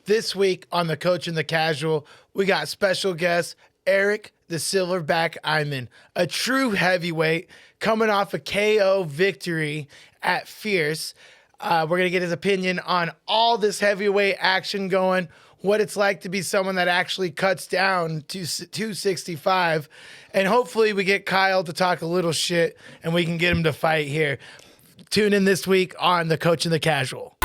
This week on the Coach and the Casual, we got special guest Eric the Silverback Iman, a true heavyweight coming off a KO victory at Fierce. We're going to get his opinion on all this heavyweight action going, what it's like to be someone that actually cuts down to 265, and hopefully we get Kyle to talk a little shit and we can get him to fight here. Tune in this week on the Coach and the Casual.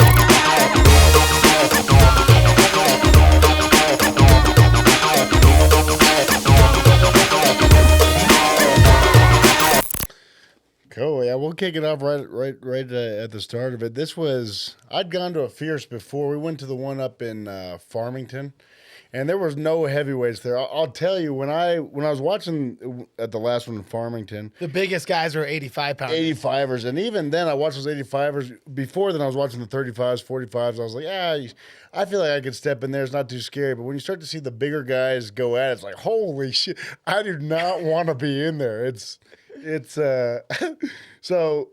Cool. Yeah, we'll kick it off right at the start of it. I'd gone to a Fierce before. We went to the one up in Farmington, and there was no heavyweights there. I'll tell you, when I was watching at the last one in Farmington, the biggest guys were 85 pounds. 85ers, and even then I watched those 85ers. Before then I was watching the 35s, 45s. I was like, I feel like I could step in there. It's not too scary. But when you start to see the bigger guys go at it, it's like, holy shit, I do not want to be in there. It's so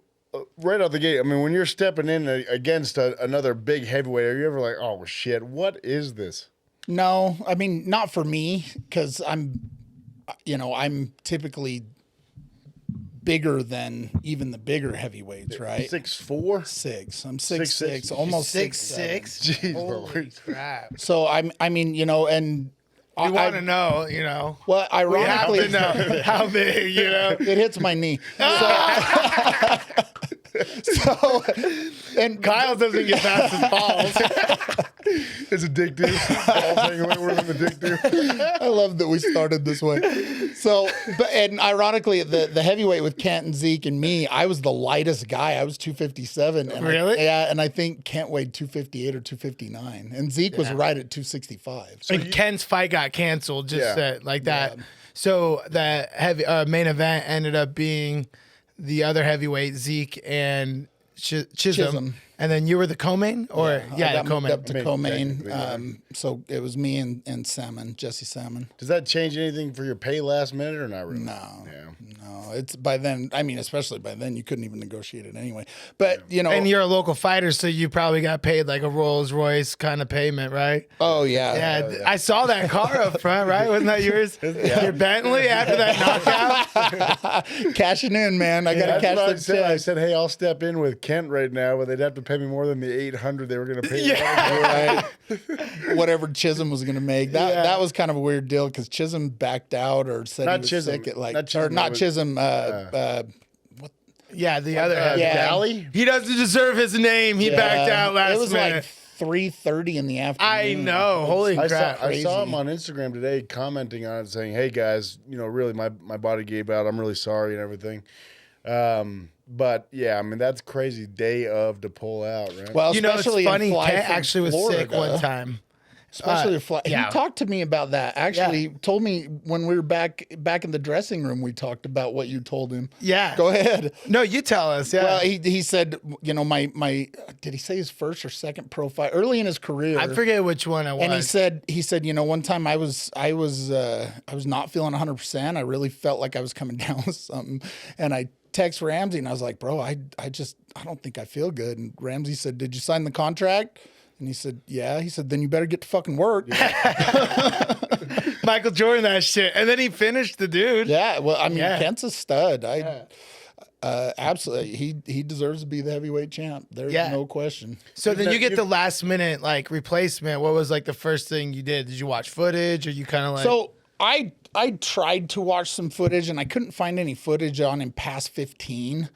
right out the gate, I mean, when you're stepping in against another big heavyweight, are you ever like, oh shit, what is this? No, I mean, not for me, because I'm typically bigger than even the bigger heavyweights, right? 6'4"? 6. I'm 6'6", almost 6'6". Jeez, Holy crap! So and You want to know, Well, ironically, we have to know how big, it hits my knee. So, and Kyle doesn't get past his balls. It's a dick dude. We're in the dick dude. I love that we started this way. So, and ironically, the heavyweight with Kent and Zeke and me, I was the lightest guy. I was 257. And really? And I think Kent weighed 258 or 259, and Zeke was right at 265. So And Ken's fight got canceled like that. Yeah. So the main event ended up being the other heavyweight, Zeke and Chisholm. And then you were the co-main? Or, I got the co-main. moved up to co-main. Yeah. So it was me and Salmon, Jesse Salmon. Does that change anything for your pay last minute or not really? No. Yeah. No, it's by then. I mean, especially by then, you couldn't even negotiate it anyway. But And you're a local fighter, so you probably got paid like a Rolls Royce kind of payment, right? oh yeah, Yeah, I saw that car up front, right? Wasn't that yours? Your Bentley after that knockout? cashing in, man. I got to That's what I cash said. that I check. said, hey, I'll step in with Kent right now, but they'd have to pay me more than the $800 they were going to pay me. Yeah. Right. Whatever Chisholm was going to make. That was kind of a weird deal because Chisholm backed out or said Not he was Chisholm. sick at Not Chisholm, Yeah, the other heavy. Galley? He doesn't deserve his name. He backed out last It was minute. like 3:30 in the afternoon. I know. Holy crap. I saw him on Instagram today commenting on it saying, hey, guys, really, my body gave out. I'm really sorry and everything. But, yeah, I mean, that's crazy day of to pull out, right? Well, It's especially funny. in Fly Kent from actually was sick Florida. one time. Especially if Fly. yeah. He talked to me about that. Actually, told me when we were back in the dressing room, we talked about what you told him. Yeah. Go ahead. No, you tell us. Yeah. Well, he said, my did he say his first or second pro fight early in his career? I forget which one it was. And he said, one time I was not feeling 100%. I really felt like I was coming down with something, and I text Ramsey and I was like, bro, I don't think I feel good. And Ramsey said, did you sign the contract? And he said, yeah. He said, then you better get to fucking work. Yeah. Michael Jordan, that shit. And then he finished the dude. Well, I mean, Kent's a stud. Absolutely. He deserves to be the heavyweight champ. There's no question. So then you get the last minute replacement. What was the first thing you did? Did you watch footage or you kind of like? So I tried to watch some footage and I couldn't find any footage on him past 15.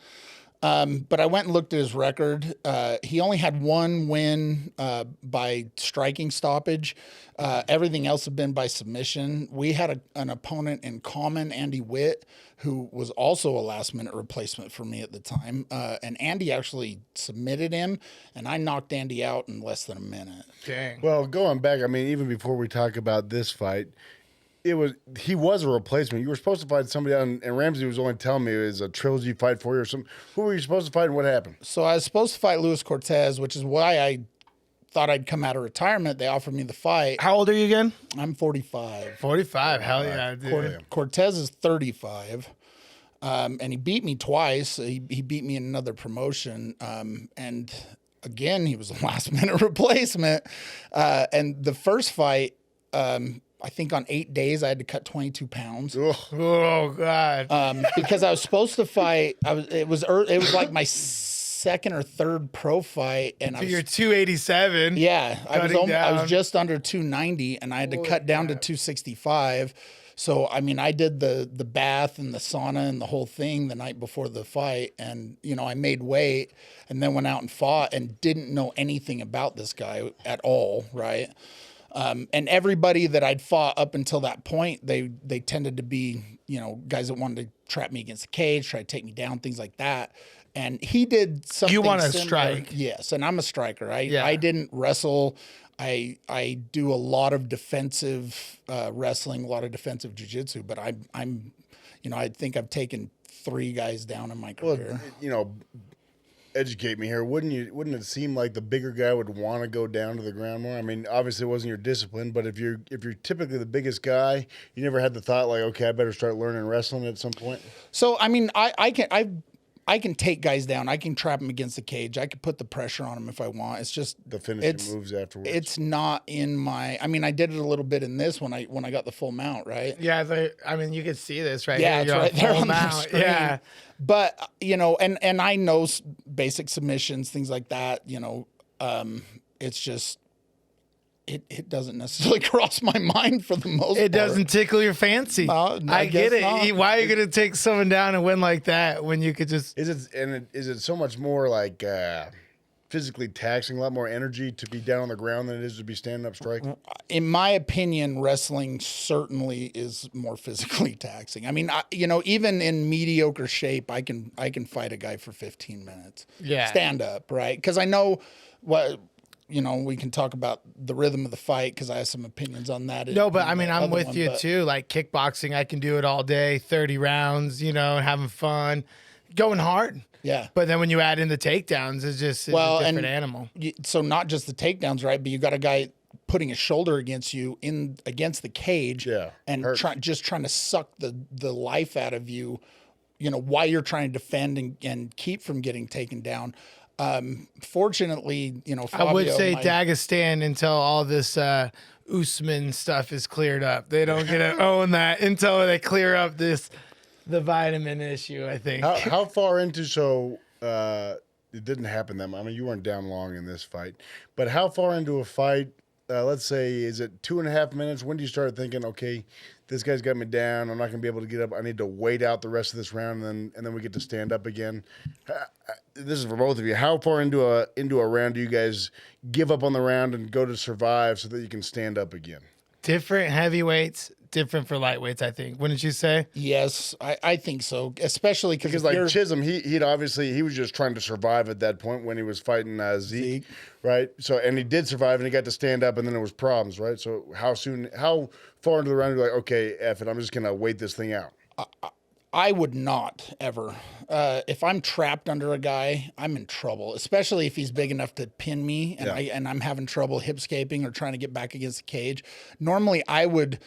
But I went and looked at his record. He only had one win by striking stoppage. Everything else had been by submission. We had an opponent in common, Andy Witt, who was also a last-minute replacement for me at the time. And Andy actually submitted him, and I knocked Andy out in less than a minute. Dang. Well, going back, I mean, even before we talk about this fight, he was a replacement. You were supposed to fight somebody out, and Ramsey was only telling me it was a trilogy fight for you or something. Who were you supposed to fight, and what happened? So I was supposed to fight Luis Cortez, which is why I thought I'd come out of retirement. They offered me the fight. How old are you again? I'm 45. 45. Hell yeah, dude. Cortez is 35. And he beat me twice. He beat me in another promotion. And again, he was a last minute replacement. And the first fight, I think on 8 days I had to cut 22 pounds. Oh God. Because I was supposed to fight. It was like my second or third pro fight, and So you're 287. yeah, I down. was just under 290, and I had to cut down to 265. So I mean, I did the bath and the sauna and the whole thing the night before the fight, and I made weight, and then went out and fought, and didn't know anything about this guy at all, right? And everybody that I'd fought up until that point, they tended to be, guys that wanted to trap me against the cage, try to take me down, things like that. And he did something. You want to similar. strike? Yes, and I'm a striker. Yeah. I didn't wrestle. I do a lot of defensive wrestling, a lot of defensive jiu-jitsu, but I'm I think I've taken 3 guys down in my career. Well, educate me here. Wouldn't it seem like the bigger guy would want to go down to the ground more? I mean, obviously it wasn't your discipline, but if you're typically the biggest guy, you never had the thought like, okay, I better start learning wrestling at some point. So I mean, I can take guys down. I can trap them against the cage. I can put the pressure on them if I want. It's just The finishing moves afterwards. It's not in my. I mean, I did it a little bit in this when I got the full mount, right? Yeah, I mean, you could see this right Yeah, here. it's right there on the mount. screen. Yeah. But and I know basic submissions, things like that. It's just it doesn't necessarily cross my mind for the most part. It doesn't tickle your fancy. No, I get guess it. not. Why are you going to take someone down and win like that when you could just... Is it so much more like physically taxing, a lot more energy to be down on the ground than it is to be standing up striking? In my opinion, wrestling certainly is more physically taxing. I mean, even in mediocre shape, I can fight a guy for 15 minutes. Yeah. Stand up, right? Because I know what. We can talk about the rhythm of the fight because I have some opinions on that. No, but I mean, I'm with one, you but- too. Like kickboxing, I can do it all day, 30 rounds, having fun, going hard. Yeah. But then when you add in the takedowns, it's a different animal. So not just the takedowns, right? But you got a guy putting a shoulder against you against the cage, and just trying to suck the life out of you, while you're trying to defend and keep from getting taken down. Fortunately, Fabio, I would say Dagestan until all this Usman stuff is cleared up. They don't get to own that until they clear up the vitamin issue, I think. How far into it didn't happen that much. I mean, you weren't down long in this fight, but how far into a fight? Let's say, is it 2.5 minutes? When do you start thinking, okay, this guy's got me down. I'm not going to be able to get up. I need to wait out the rest of this round, and then we get to stand up again. This is for both of you. How far into a round do you guys give up on the round and go to survive so that you can stand up again? Different heavyweights, different for lightweights, I think. Wouldn't you say? Yes, I think so. Especially because like Chisholm, he was just trying to survive at that point when he was fighting Zeke, right? So and he did survive and he got to stand up and then there was problems, right? So how far into the round are you like, okay, F it, I'm just gonna wait this thing out? I would not ever. If I'm trapped under a guy, I'm in trouble. Especially if he's big enough to pin me, and I'm having trouble hipscaping or trying to get back against the cage. Normally, I would,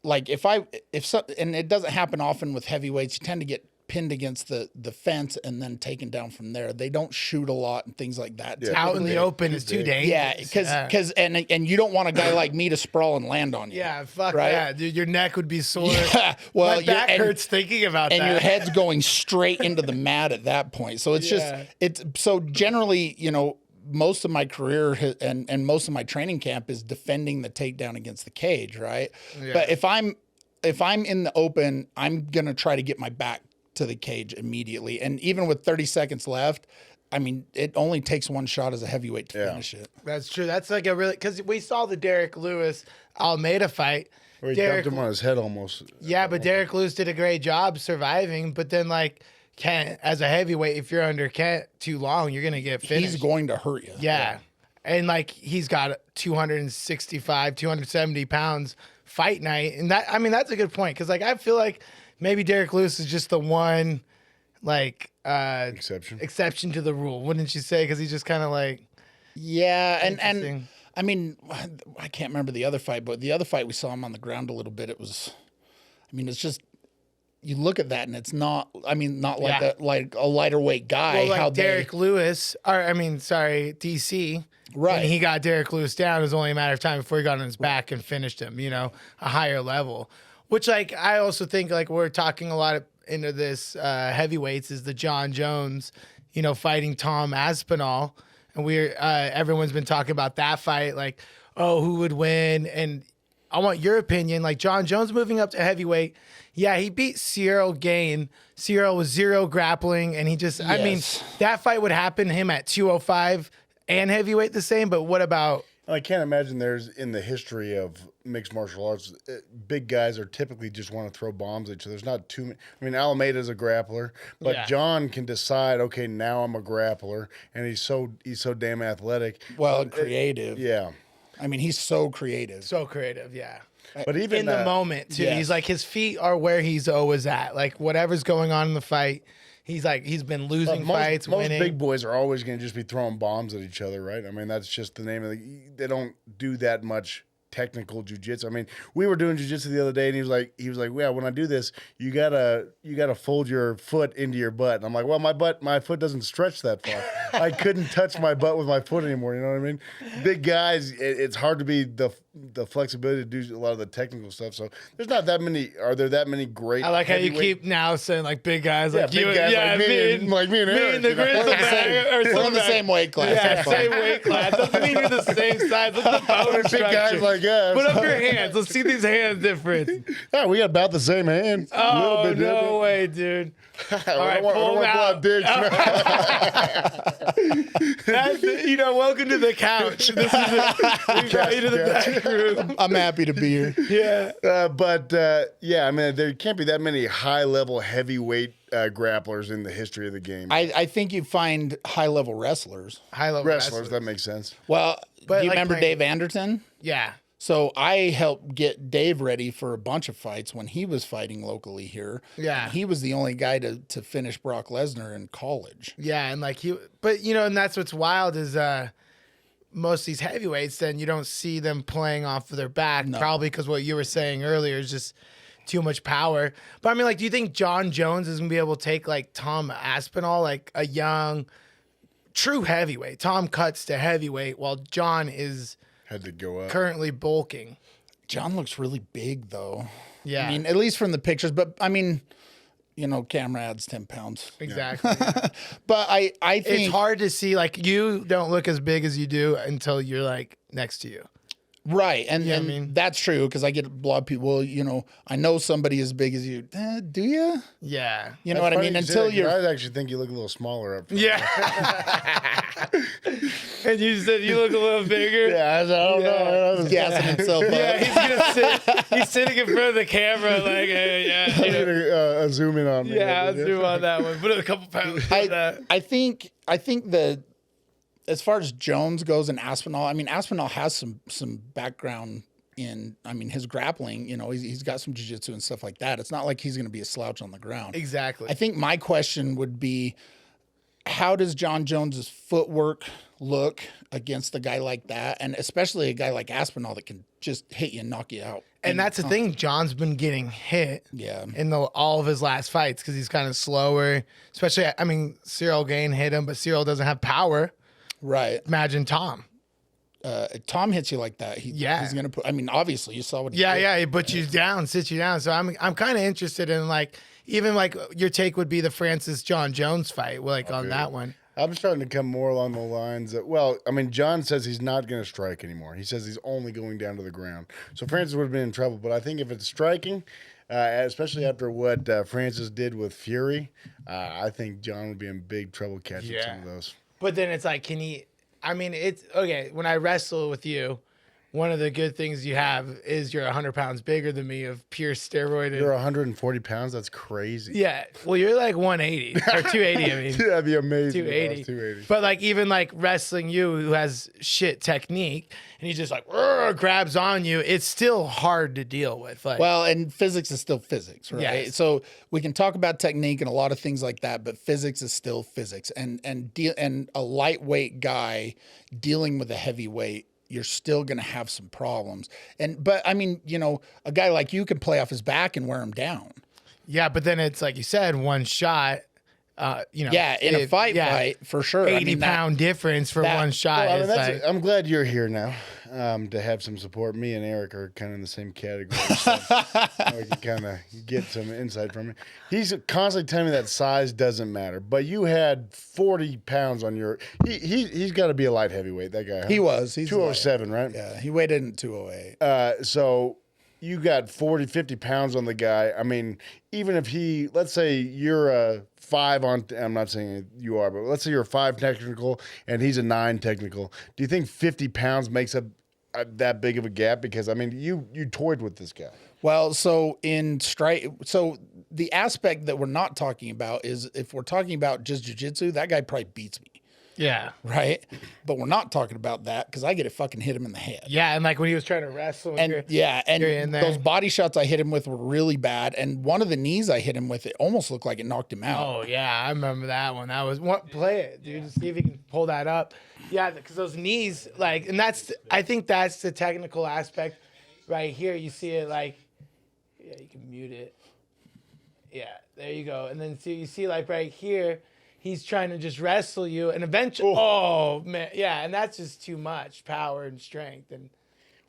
like, and it doesn't happen often with heavyweights. You tend to get pinned against the fence and then taken down from there. They don't shoot a lot and things like that. Yeah. Out in the open is too dangerous. Yeah, because and you don't want a guy like me to sprawl and land on you. Yeah, fuck right? that, dude. Your neck would be sore. Yeah, well, my back hurts thinking about that. And your head's going straight into the mat at that point. So it's so generally, most of my career and most of my training camp is defending the takedown against the cage, right? Yeah. But if I'm in the open, I'm gonna try to get my back to the cage immediately. And even with 30 seconds left, I mean, it only takes one shot as a heavyweight to finish it. That's true. That's like because we saw the Derek Lewis Almeida fight. Where he dumped him on his head almost. Yeah, but Derek Lewis did a great job surviving. But then, like, Kent, as a heavyweight, if you're under Kent too long, you're going to get finished. He's going to hurt you. Yeah. And, like, he's got 265, 270 pounds fight night. And that, I mean, that's a good point. Because, like, I feel like maybe Derek Lewis is just the one, like, exception to the rule, wouldn't you say? Because he's just kind of like, yeah, and I mean, I can't remember the other fight, but the other fight we saw him on the ground a little bit. It was, I mean, it's just you look at that and it's not. I mean, not like Yeah. a lighter weight guy. Well, like how Derek Lewis, or DC. Right. And he got Derek Lewis down. It was only a matter of time before he got on his back and finished him, a higher level. Which, like, I also think, like, we're talking a lot into this heavyweights is the John Jones, fighting Tom Aspinall. And everyone's been talking about that fight, like, oh, who would win? And I want your opinion. Like, John Jones moving up to heavyweight. Yeah, he beat Cyril Gain. Cyril was 0 grappling, and he just, I mean, that fight would happen to him at 205 and heavyweight the same, but what about... I can't imagine there's, in the history of mixed martial arts, big guys are typically just want to throw bombs at each other. There's not too many. I mean, Alameda's a grappler, but John can decide, okay, now I'm a grappler, and he's so damn athletic. Well, creative. Yeah. I mean, he's so creative. So creative, yeah. But even in the moment, too. Yes. He's like, his feet are where he's always at. Like, whatever's going on in the fight, he's been losing fights, most winning. big boys are always going to just be throwing bombs at each other, right? I mean, that's just the name of they don't do that much technical jujitsu. I mean, we were doing jujitsu the other day, and he was like, yeah, when I do this, you gotta fold your foot into your butt. And I'm like, well, my foot doesn't stretch that far. I couldn't touch my butt with my foot anymore. You know what I mean? Big guys, it's hard to be the flexibility to do a lot of the technical stuff. So there's not that many. Are there that many great? I like how you keep now saying like big guys, like big you, guys like me and Eric, the you know? Grizzle We're in the same weight class. Yeah, That's fine. same weight class. Doesn't mean you're the same size. Look at the bone Big structure. guys like us. Put up your hands. Let's see these hands difference. Yeah, we got about the same hands. Oh, no way, dude. All right, pull them out. That's, welcome to the couch. This is we brought you to the back room. I'm happy to be here. Yeah. I mean, there can't be that many high-level heavyweight grapplers in the history of the game. I think you find high-level wrestlers. High-level Wrestlers, that makes sense. Well, But do you like remember playing- Dave Anderson? Yeah. So I helped get Dave ready for a bunch of fights when he was fighting locally here. Yeah. And he was the only guy to finish Brock Lesnar in college. Yeah, and and that's what's wild is most of these heavyweights, then you don't see them playing off of their back, probably because what you were saying earlier is just too much power. But I mean, like, do you think John Jones is gonna be able to take like Tom Aspinall, like a young, true heavyweight? Tom cuts to heavyweight while John is Had to go up. currently bulking. John looks really big, though. Yeah, I mean, at least from the pictures. But, I mean, camera adds 10 pounds. exactly. But I think... It's hard to see, like, you don't look as big as you do until you're like next to you. Right. And, Yeah, and I mean- that's true because I get a lot of people, well, I know somebody as big as you. Do you? Yeah. You know what I mean? Until you're... I actually think you look a little smaller up front. Yeah. And you said you look a little bigger. Yeah, I don't know. He's gassing himself up. Yeah, he's gonna sit. He's sitting in front of the camera, like, hey, yeah, I'm gonna zoom in on me. yeah. I'll zoom on that one. Put a couple pounds on that. I think the as far as Jones goes and Aspinall, I mean Aspinall has some background in his grappling. He's got some jiu-jitsu and stuff like that. It's not like he's going to be a slouch on the ground. Exactly. I think my question would be, how does John Jones's footwork look against a guy like that, and especially a guy like Aspinall that can just hit you and knock you out? And that's the thing. John's been getting hit. Yeah. In all of his last fights because he's kind of slower. Especially, Cyril Gain hit him, but Cyril doesn't have power. Right. Imagine Tom. Tom hits you like that. He's going to put. Obviously, you saw what he did. Yeah, he puts you down, sits you down. So I'm kind of interested in even your take would be the Francis John Jones fight, on that one. I'm starting to come more along the lines that, John says he's not going to strike anymore. He says he's only going down to the ground. So Francis would have been in trouble. But I think if it's striking, especially after what Francis did with Fury, I think John would be in big trouble catching some of those. But then it's like, can he? It's okay. When I wrestle with you, one of the good things you have is you're 100 pounds bigger than me of pure steroid. You're 140 pounds. That's crazy. Yeah. Well, you're like 180 or 280. That'd be amazing. 280. 280. But wrestling you, who has shit technique, and he just grabs on you. It's still hard to deal with. And physics is still physics, right? Yes. So we can talk about technique and a lot of things like that, but physics is still physics. And a lightweight guy dealing with a heavyweight, you're still going to have some problems. But a guy like you can play off his back and wear him down. Yeah, but then it's like you said, one shot. Yeah, in a fight, for sure. 80-pound difference for one shot. Well, I mean, is like, I'm glad you're here now to have some support. Me and Eric are kind of in the same category. So we can kind of get some insight from him. He's constantly telling me that size doesn't matter, but you had 40 pounds on your. He's got to be a light heavyweight. That guy. Huh? He was. He's 207, right? Yeah, he weighed in at 208. So you got 40, 50 pounds on the guy. I mean, even if let's say you're a 5 on, I'm not saying you are, but let's say you're a 5 technical and he's a 9 technical. Do you think 50 pounds makes that big of a gap? Because, I mean, you toyed with this guy. Well, so the aspect that we're not talking about is if we're talking about just jiu-jitsu, that guy probably beats me. yeah. Right? But we're not talking about that because I get to fucking hit him in the head. Yeah, and like when he was trying to wrestle. And you're in there. those body shots I hit him with were really bad. And one of the knees I hit him with, it almost looked like it knocked him out. Oh, yeah, I remember that one. That was play it, dude. See if you can pull that up. Yeah, because those knees, like, and I think that's the technical aspect right here. You see it like, yeah, you can mute it. Yeah, there you go. And then you see like right here, he's trying to just wrestle you, and eventually, oh man, yeah, and that's just too much power and strength and.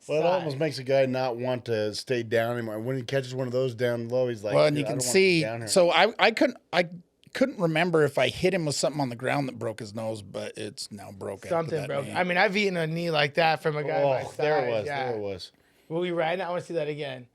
Well, it almost makes a guy not want to stay down anymore. When he catches one of those down low, he's like, well, and you can see. Down So I couldn't remember if I hit him with something on the ground that broke his nose, but it's now broken. Something broke. I mean, I've eaten a knee like that from a guy my size. There it was. Yeah. There it was. Will we ride it? I want to see that again.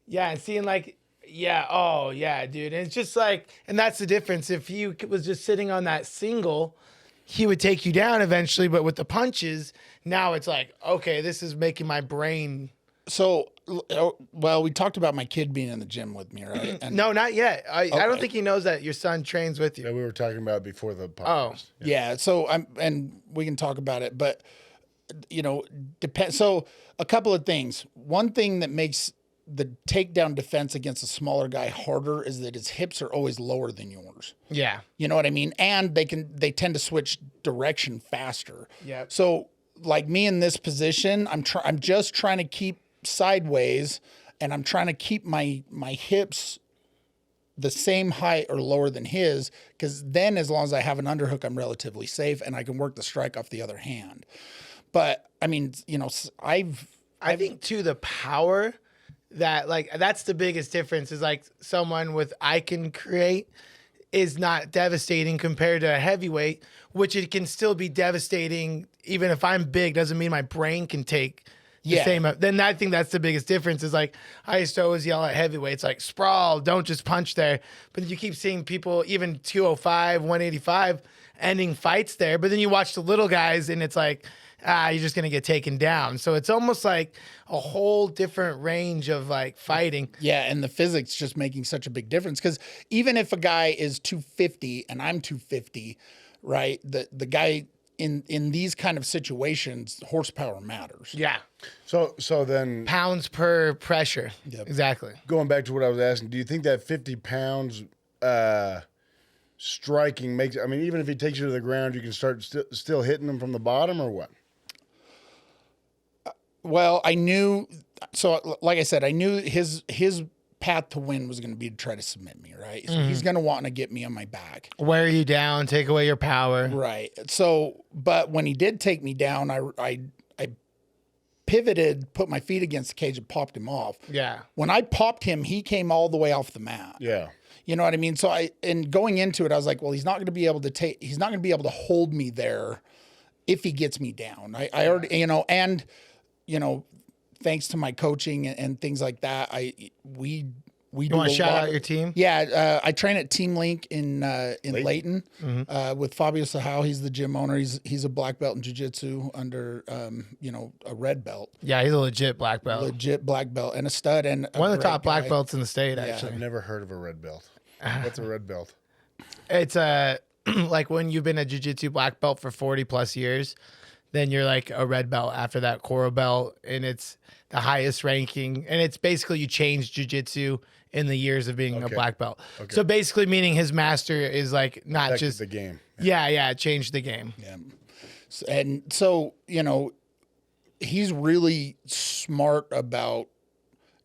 Yeah, and seeing like, yeah, oh yeah, dude. And it's just like, and that's the difference. If he was just sitting on that single, he would take you down eventually. But with the punches, now it's like, okay, this is making my brain. So, well, we talked about my kid being in the gym with me, right? And No, not yet. I don't think he knows that your son trains with you. Yeah, we were talking about it before the podcast. Oh, yeah. So and we can talk about it, but depend. So a couple of things. One thing that makes the takedown defense against a smaller guy harder is that his hips are always lower than yours. yeah. You know what I mean? And they tend to switch direction faster. Yep. So like me in this position, I'm just trying to keep sideways, and I'm trying to keep my hips the same height or lower than his, because then as long as I have an underhook, I'm relatively safe and I can work the strike off the other hand. But I mean, I think too, the power that like, that's the biggest difference is like someone with I can create is not devastating compared to a heavyweight, which it can still be devastating. Even if I'm big, doesn't mean my brain can take the same. Then I think that's the biggest difference is like, I used to always yell at heavyweights, like sprawl, don't just punch there. But you keep seeing people, even 205, 185 ending fights there. But then you watch the little guys and it's like, you're just going to get taken down. So it's almost like a whole different range of like fighting. Yeah, and the physics just making such a big difference. Because even if a guy is 250 and I'm 250, right, the guy in these kind of situations, horsepower matters. Yeah. So then Pounds per pressure. Yep. Exactly. going back to what I was asking, do you think that 50 pounds striking makes, I mean, even if he takes you to the ground, you can start still hitting him from the bottom or what? Well, I knew, so like I said, I knew his path to win was going to be to try to submit me, right? So he's going to want to get me on my back. Wear you down, take away your power. Right. So, but when he did take me down, I pivoted, put my feet against the cage and popped him off. Yeah. When I popped him, he came all the way off the mat. Yeah. You know what I mean? So and going into it, I was like, well, he's not going to be able to hold me there if he gets me down. I already, and thanks to my coaching and things like that, we You want to shout out your team? Yeah, I train at Team Link in Layton with Fabio Sahau. He's the gym owner. He's a black belt in jiu-jitsu under a red belt. Yeah, he's a legit black belt. Legit black belt and a stud and One of the top black guy. belts in the state, actually. I've never heard of a red belt. What's a red belt? It's like when you've been a jiu-jitsu black belt for 40 plus years, then you're like a red belt after that Koro belt, and it's the highest ranking. And it's basically you change jiu-jitsu in the years of being a black belt. Okay. So basically meaning his master is like not Affected just the game. Yeah, it changed the game. Yeah. And so, he's really smart about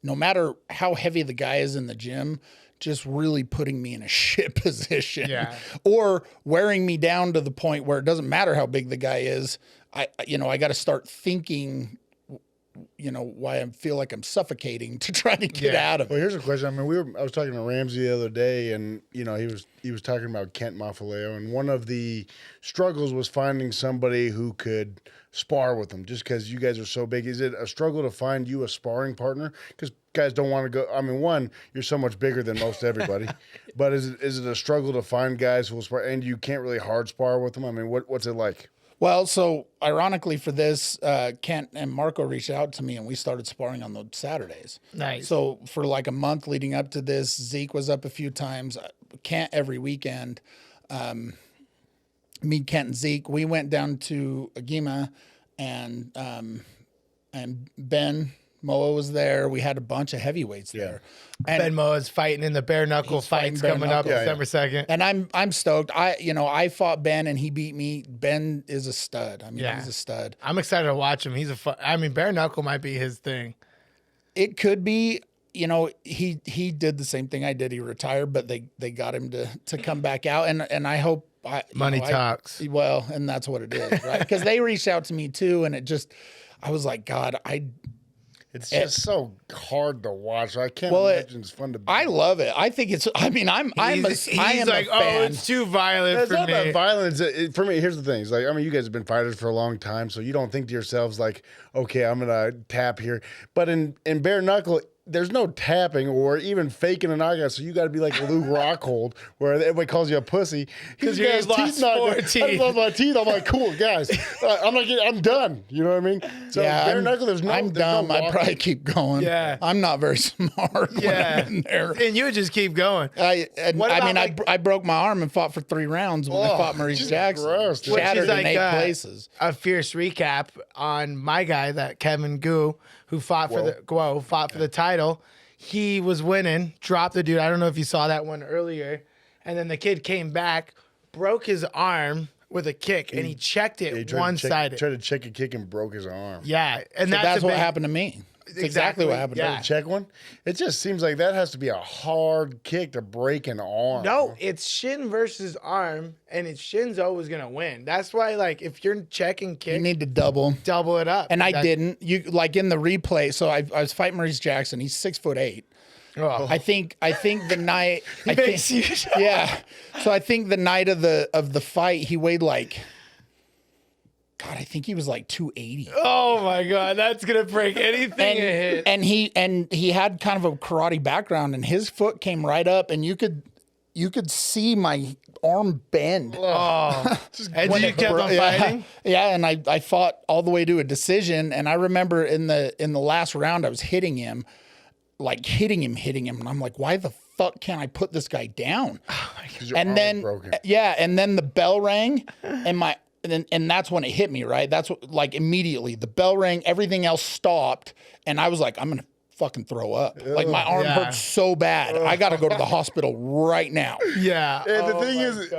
no matter how heavy the guy is in the gym, just really putting me in a shit position. Yeah. Or wearing me down to the point where it doesn't matter how big the guy is. I got to start thinking, why I feel like I'm suffocating to try to get out of it. Well, here's a question. I mean, I was talking to Ramsey the other day, and he was talking about Kent Mafaleo, and one of the struggles was finding somebody who could spar with him, just because you guys are so big. Is it a struggle to find you a sparring partner? Because guys don't want to go. I mean, one, you're so much bigger than most everybody, but is it a struggle to find guys who will spar, and you can't really hard spar with them? I mean, what's it like? Well, so ironically for this, Kent and Marco reached out to me and we started sparring on those Saturdays. Nice. So for like a month leading up to this, Zeke was up a few times. Kent every weekend. Me, Kent, and Zeke, we went down to Agima and Ben Moa was there. We had a bunch of heavyweights there. And Ben Moa's fighting in the bare knuckle fights bare coming up knuckle. December 2nd. And I'm stoked. I fought Ben and he beat me. Ben is a stud. I mean, he's a stud. I'm excited to watch him. He's bare knuckle might be his thing. It could be, he did the same thing I did. He retired, but they got him to come back out. And I hope Money talks. Well, and that's what it is, right? Because they reached out to me too. And I was like, God, It's just so hard to watch. I can't imagine it's fun to. I love it. I think it's. I mean, I am He's like, a fan. it's too violent It's for not me. about violence. For me, here's the thing. It's like, I mean, you guys have been fighters for a long time, so you don't think to yourselves like, okay, I'm gonna tap here. But in bare knuckle, there's no tapping or even faking a knockout. So you got to be like Luke Rockhold, where everybody calls you a pussy because you lost 4 I teeth. just lost my teeth. I'm like, cool, guys. I'm done. You know what I mean? So bare knuckle, I'm dumb. I'd probably keep going. Yeah. I'm not very smart. Yeah. When I'm in there. And you would just keep going. I broke my arm and fought for 3 rounds when I fought Maurice Jesus Jackson. Christ, dude. Shattered Which is in 8 places. A fierce recap on my guy, that Kevin Gu, who fought for the title. He was winning, dropped the dude. I don't know if you saw that one earlier. And then the kid came back, broke his arm with a kick, and he checked it one-sided. Tried to check a kick and broke his arm. Yeah. And That's what happened to me. It's exactly what happened to me. Check one. It just seems like that has to be a hard kick to break an arm. No, it's shin versus arm, and it's shin's always going to win. That's why, like, if you're checking kick, You need to double. double it up. And I didn't. You like in the replay. So I was fighting Maurice Jackson. He's 6'8". Oh. I think the night. makes Yeah. So I think the night of the fight, he weighed like. God, I think he was like 280. Oh my God, that's gonna break anything it hit. And he had kind of a karate background, and his foot came right up, and you could see my arm bend. Oh, and you kept on fighting. Yeah, and I fought all the way to a decision. And I remember in the last round, I was hitting him, and I'm like, why the fuck can't I put this guy down? And then and then the bell rang, and that's when it hit me, right? That's what, like, immediately the bell rang, everything else stopped, and I was like, I'm gonna fucking throw up. Like, my arm hurts so bad. I got to go to the hospital right now. Yeah. And the thing is,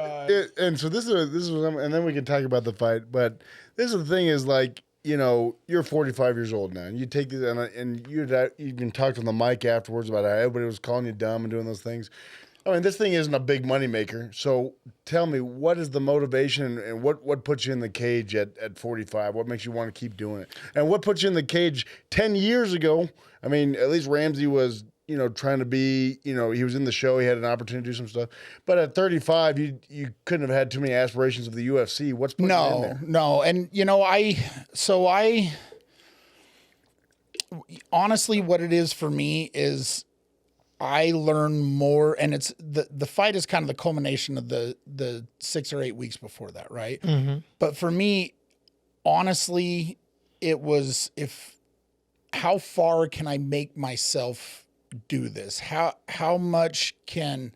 and so this is, and then we can talk about the fight. But this is the thing is, like, you're 45 years old now, and you take this, and you even talked on the mic afterwards about how everybody was calling you dumb and doing those things. I mean, this thing isn't a big moneymaker. So tell me, what is the motivation and what puts you in the cage at 45? What makes you want to keep doing it? And what puts you in the cage 10 years ago? I mean, at least Ramsey was, trying to be, he was in the show. He had an opportunity to do some stuff. But at 35, you couldn't have had too many aspirations of the UFC. What's putting you in there? No. And, honestly, what it is for me is I learn more, and it's the fight is kind of the culmination of the 6 or 8 weeks before that, right? Mm-hmm. But for me, honestly, it was how far can I make myself do this? How much am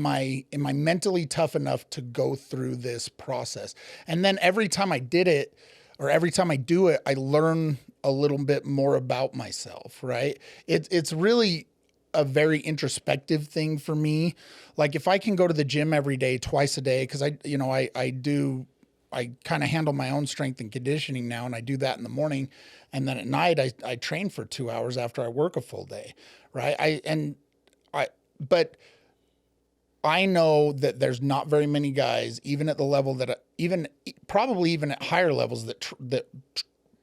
I mentally tough enough to go through this process? And then every time I did it, or every time I do it, I learn a little bit more about myself, right? It's really a very introspective thing for me. Like, if I can go to the gym every day, twice a day, because I kind of handle my own strength and conditioning now, and I do that in the morning, and then at night I train for 2 hours after I work a full day, right? but I know that there's not very many guys, even at the level that, probably even at higher levels, that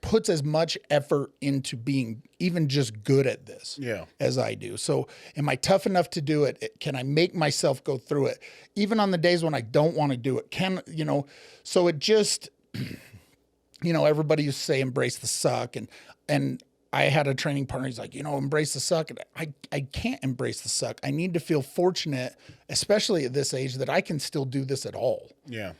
puts as much effort into being even just good at this as I do. So am I tough enough to do it? Can I make myself go through it? Even on the days when I don't want to do it, so it just, everybody used to say, embrace the suck. And I had a training partner. He's like, embrace the suck. And I can't embrace the suck. I need to feel fortunate, especially at this age, that I can still do this at all. Yeah.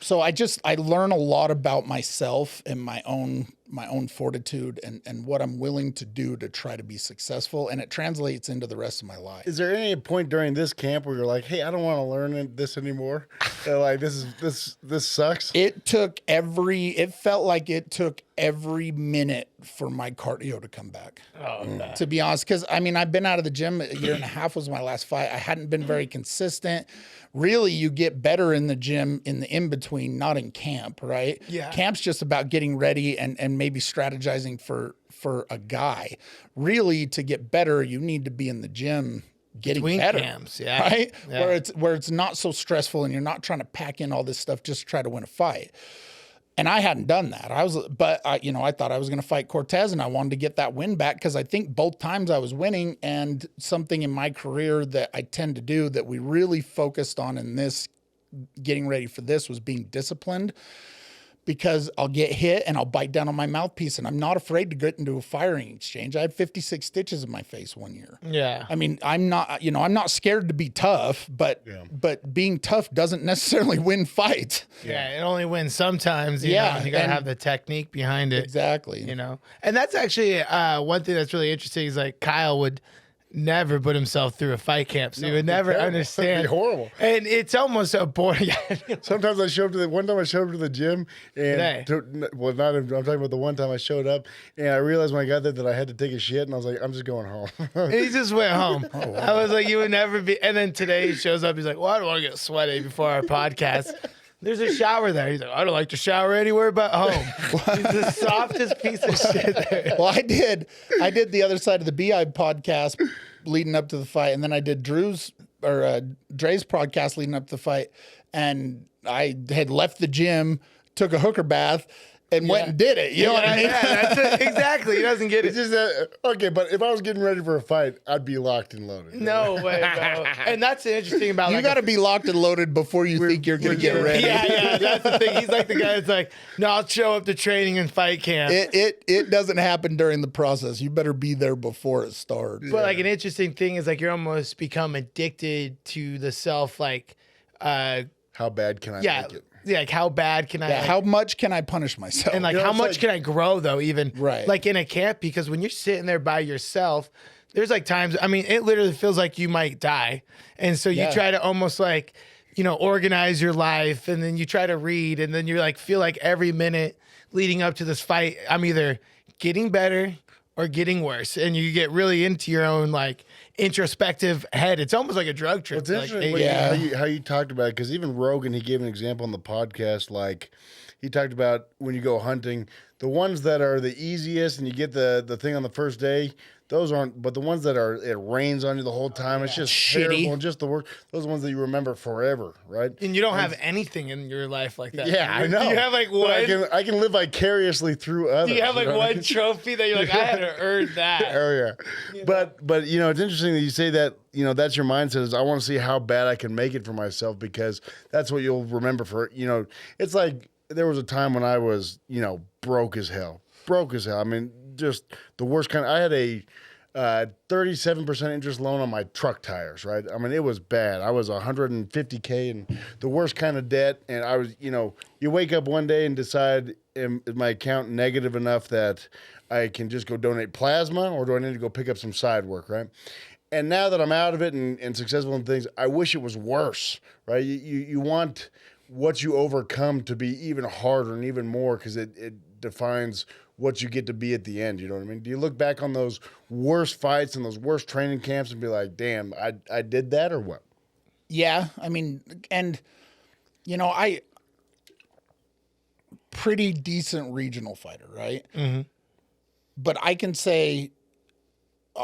So I learn a lot about myself and my own fortitude and what I'm willing to do to try to be successful. And it translates into the rest of my life. Is there any point during this camp where you're like, hey, I don't want to learn this anymore? Like this sucks. It felt like it took every minute for my cardio to come back. To be honest, because I've been out of the gym, a year and a half was my last fight. I hadn't been very consistent. Really, you get better in the gym in the in-between, not in camp, right? Yeah. Camp's just about getting ready and maybe strategizing for a guy. Really, to get better, you need to be in the gym getting Between better. camps, yeah. Right? Yeah. Where it's not so stressful and you're not trying to pack in all this stuff just to try to win a fight. And I hadn't done that. I thought I was going to fight Cortez, and I wanted to get that win back because I think both times I was winning. And something in my career that I tend to do that we really focused on in this, getting ready for this, was being disciplined. Because I'll get hit and I'll bite down on my mouthpiece, and I'm not afraid to get into a firing exchange. I had 56 stitches in my face one year. Yeah. I'm not scared to be tough, but being tough doesn't necessarily win fights. Yeah, it only wins sometimes. You know, and you got to have the technique behind it. Exactly. And that's actually one thing that's really interesting is like Kyle would never put himself through a fight camp, so he would never understand. It'd be horrible. And it's almost a boring. Sometimes one time I showed up to the gym and I'm talking about the one time I showed up and I realized when I got there that I had to take a shit and I was like, I'm just going home. And he just went home. I was like, you would never be. And then today he shows up. He's like, well, I don't want to get sweaty before our podcast. There's a shower there. He's like, I don't like to shower anywhere but home. He's the softest piece of shit there. Well, I did the other side of the BI podcast leading up to the fight, and then I did Dre's podcast leading up to the fight, and I had left the gym, took a hooker bath, and went and did it. You know what I mean? Yeah, that's it. Exactly. He doesn't get it. It's just that, okay, but if I was getting ready for a fight, I'd be locked and loaded. No way, bro. And that's the interesting about you got to be locked and loaded before you think you're going to get ready. Yeah, that's the thing. He's like the guy that's like, no, I'll show up to training and fight camp. It doesn't happen during the process. You better be there before it starts. But like an interesting thing is like you're almost become addicted to the self, like, how bad can I make it? Yeah, like how bad can I? How much can I punish myself? And like how much can I grow though? Even right, like in a camp, because when you're sitting there by yourself, there's like times. I mean, it literally feels like you might die, and so you try to almost like organize your life, and then you try to read, and then you like feel like every minute leading up to this fight, I'm either getting better or getting worse, and you get really into your own like introspective head. It's almost like a drug trip. It's interesting how you talked about it, because even Rogan, he gave an example on the podcast. Like he talked about when you go hunting, the ones that are the easiest and you get the thing on the first day, those aren't. But the ones that are, it rains on you the whole time. It's just shitty. terrible and just the worst. Those are the ones that you remember forever, right? And you don't have anything in your life like that. Yeah, I know. You have like one. I can live vicariously through others. Do you have like one trophy that you're like, I had to earn that? Oh yeah. But it's interesting that you say that. That's your mindset is I want to see how bad I can make it for myself, because that's what you'll remember for. It's like there was a time when I was broke as hell. I mean, just the worst kind. I had a 37% interest loan on my truck tires, right? I mean, it was bad. I was $150K and the worst kind of debt. And I was, you wake up one day and decide, is my account negative enough that I can just go donate plasma, or do I need to go pick up some side work, right? And now that I'm out of it and successful in things, I wish it was worse, right? You want what you overcome to be even harder and even more, because it defines what you get to be at the end. You know what I mean? Do you look back on those worst fights and those worst training camps and be like, damn, I did that, or what? Yeah. I mean, and I pretty decent regional fighter, right? Mm-hmm. But I can say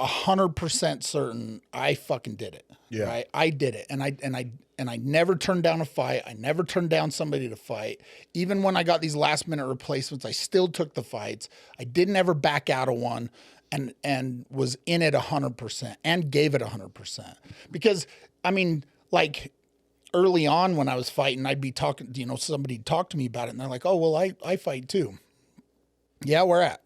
100% certain I fucking did it. Yeah. Right. I did it. And I never turned down a fight. I never turned down somebody to fight. Even when I got these last minute replacements, I still took the fights. I didn't ever back out of one and was in it 100% and gave it 100%. Because, I mean, like early on when I was fighting, I'd be talking, somebody talk to me about it and they're like, oh, well, I fight too. Yeah, where at?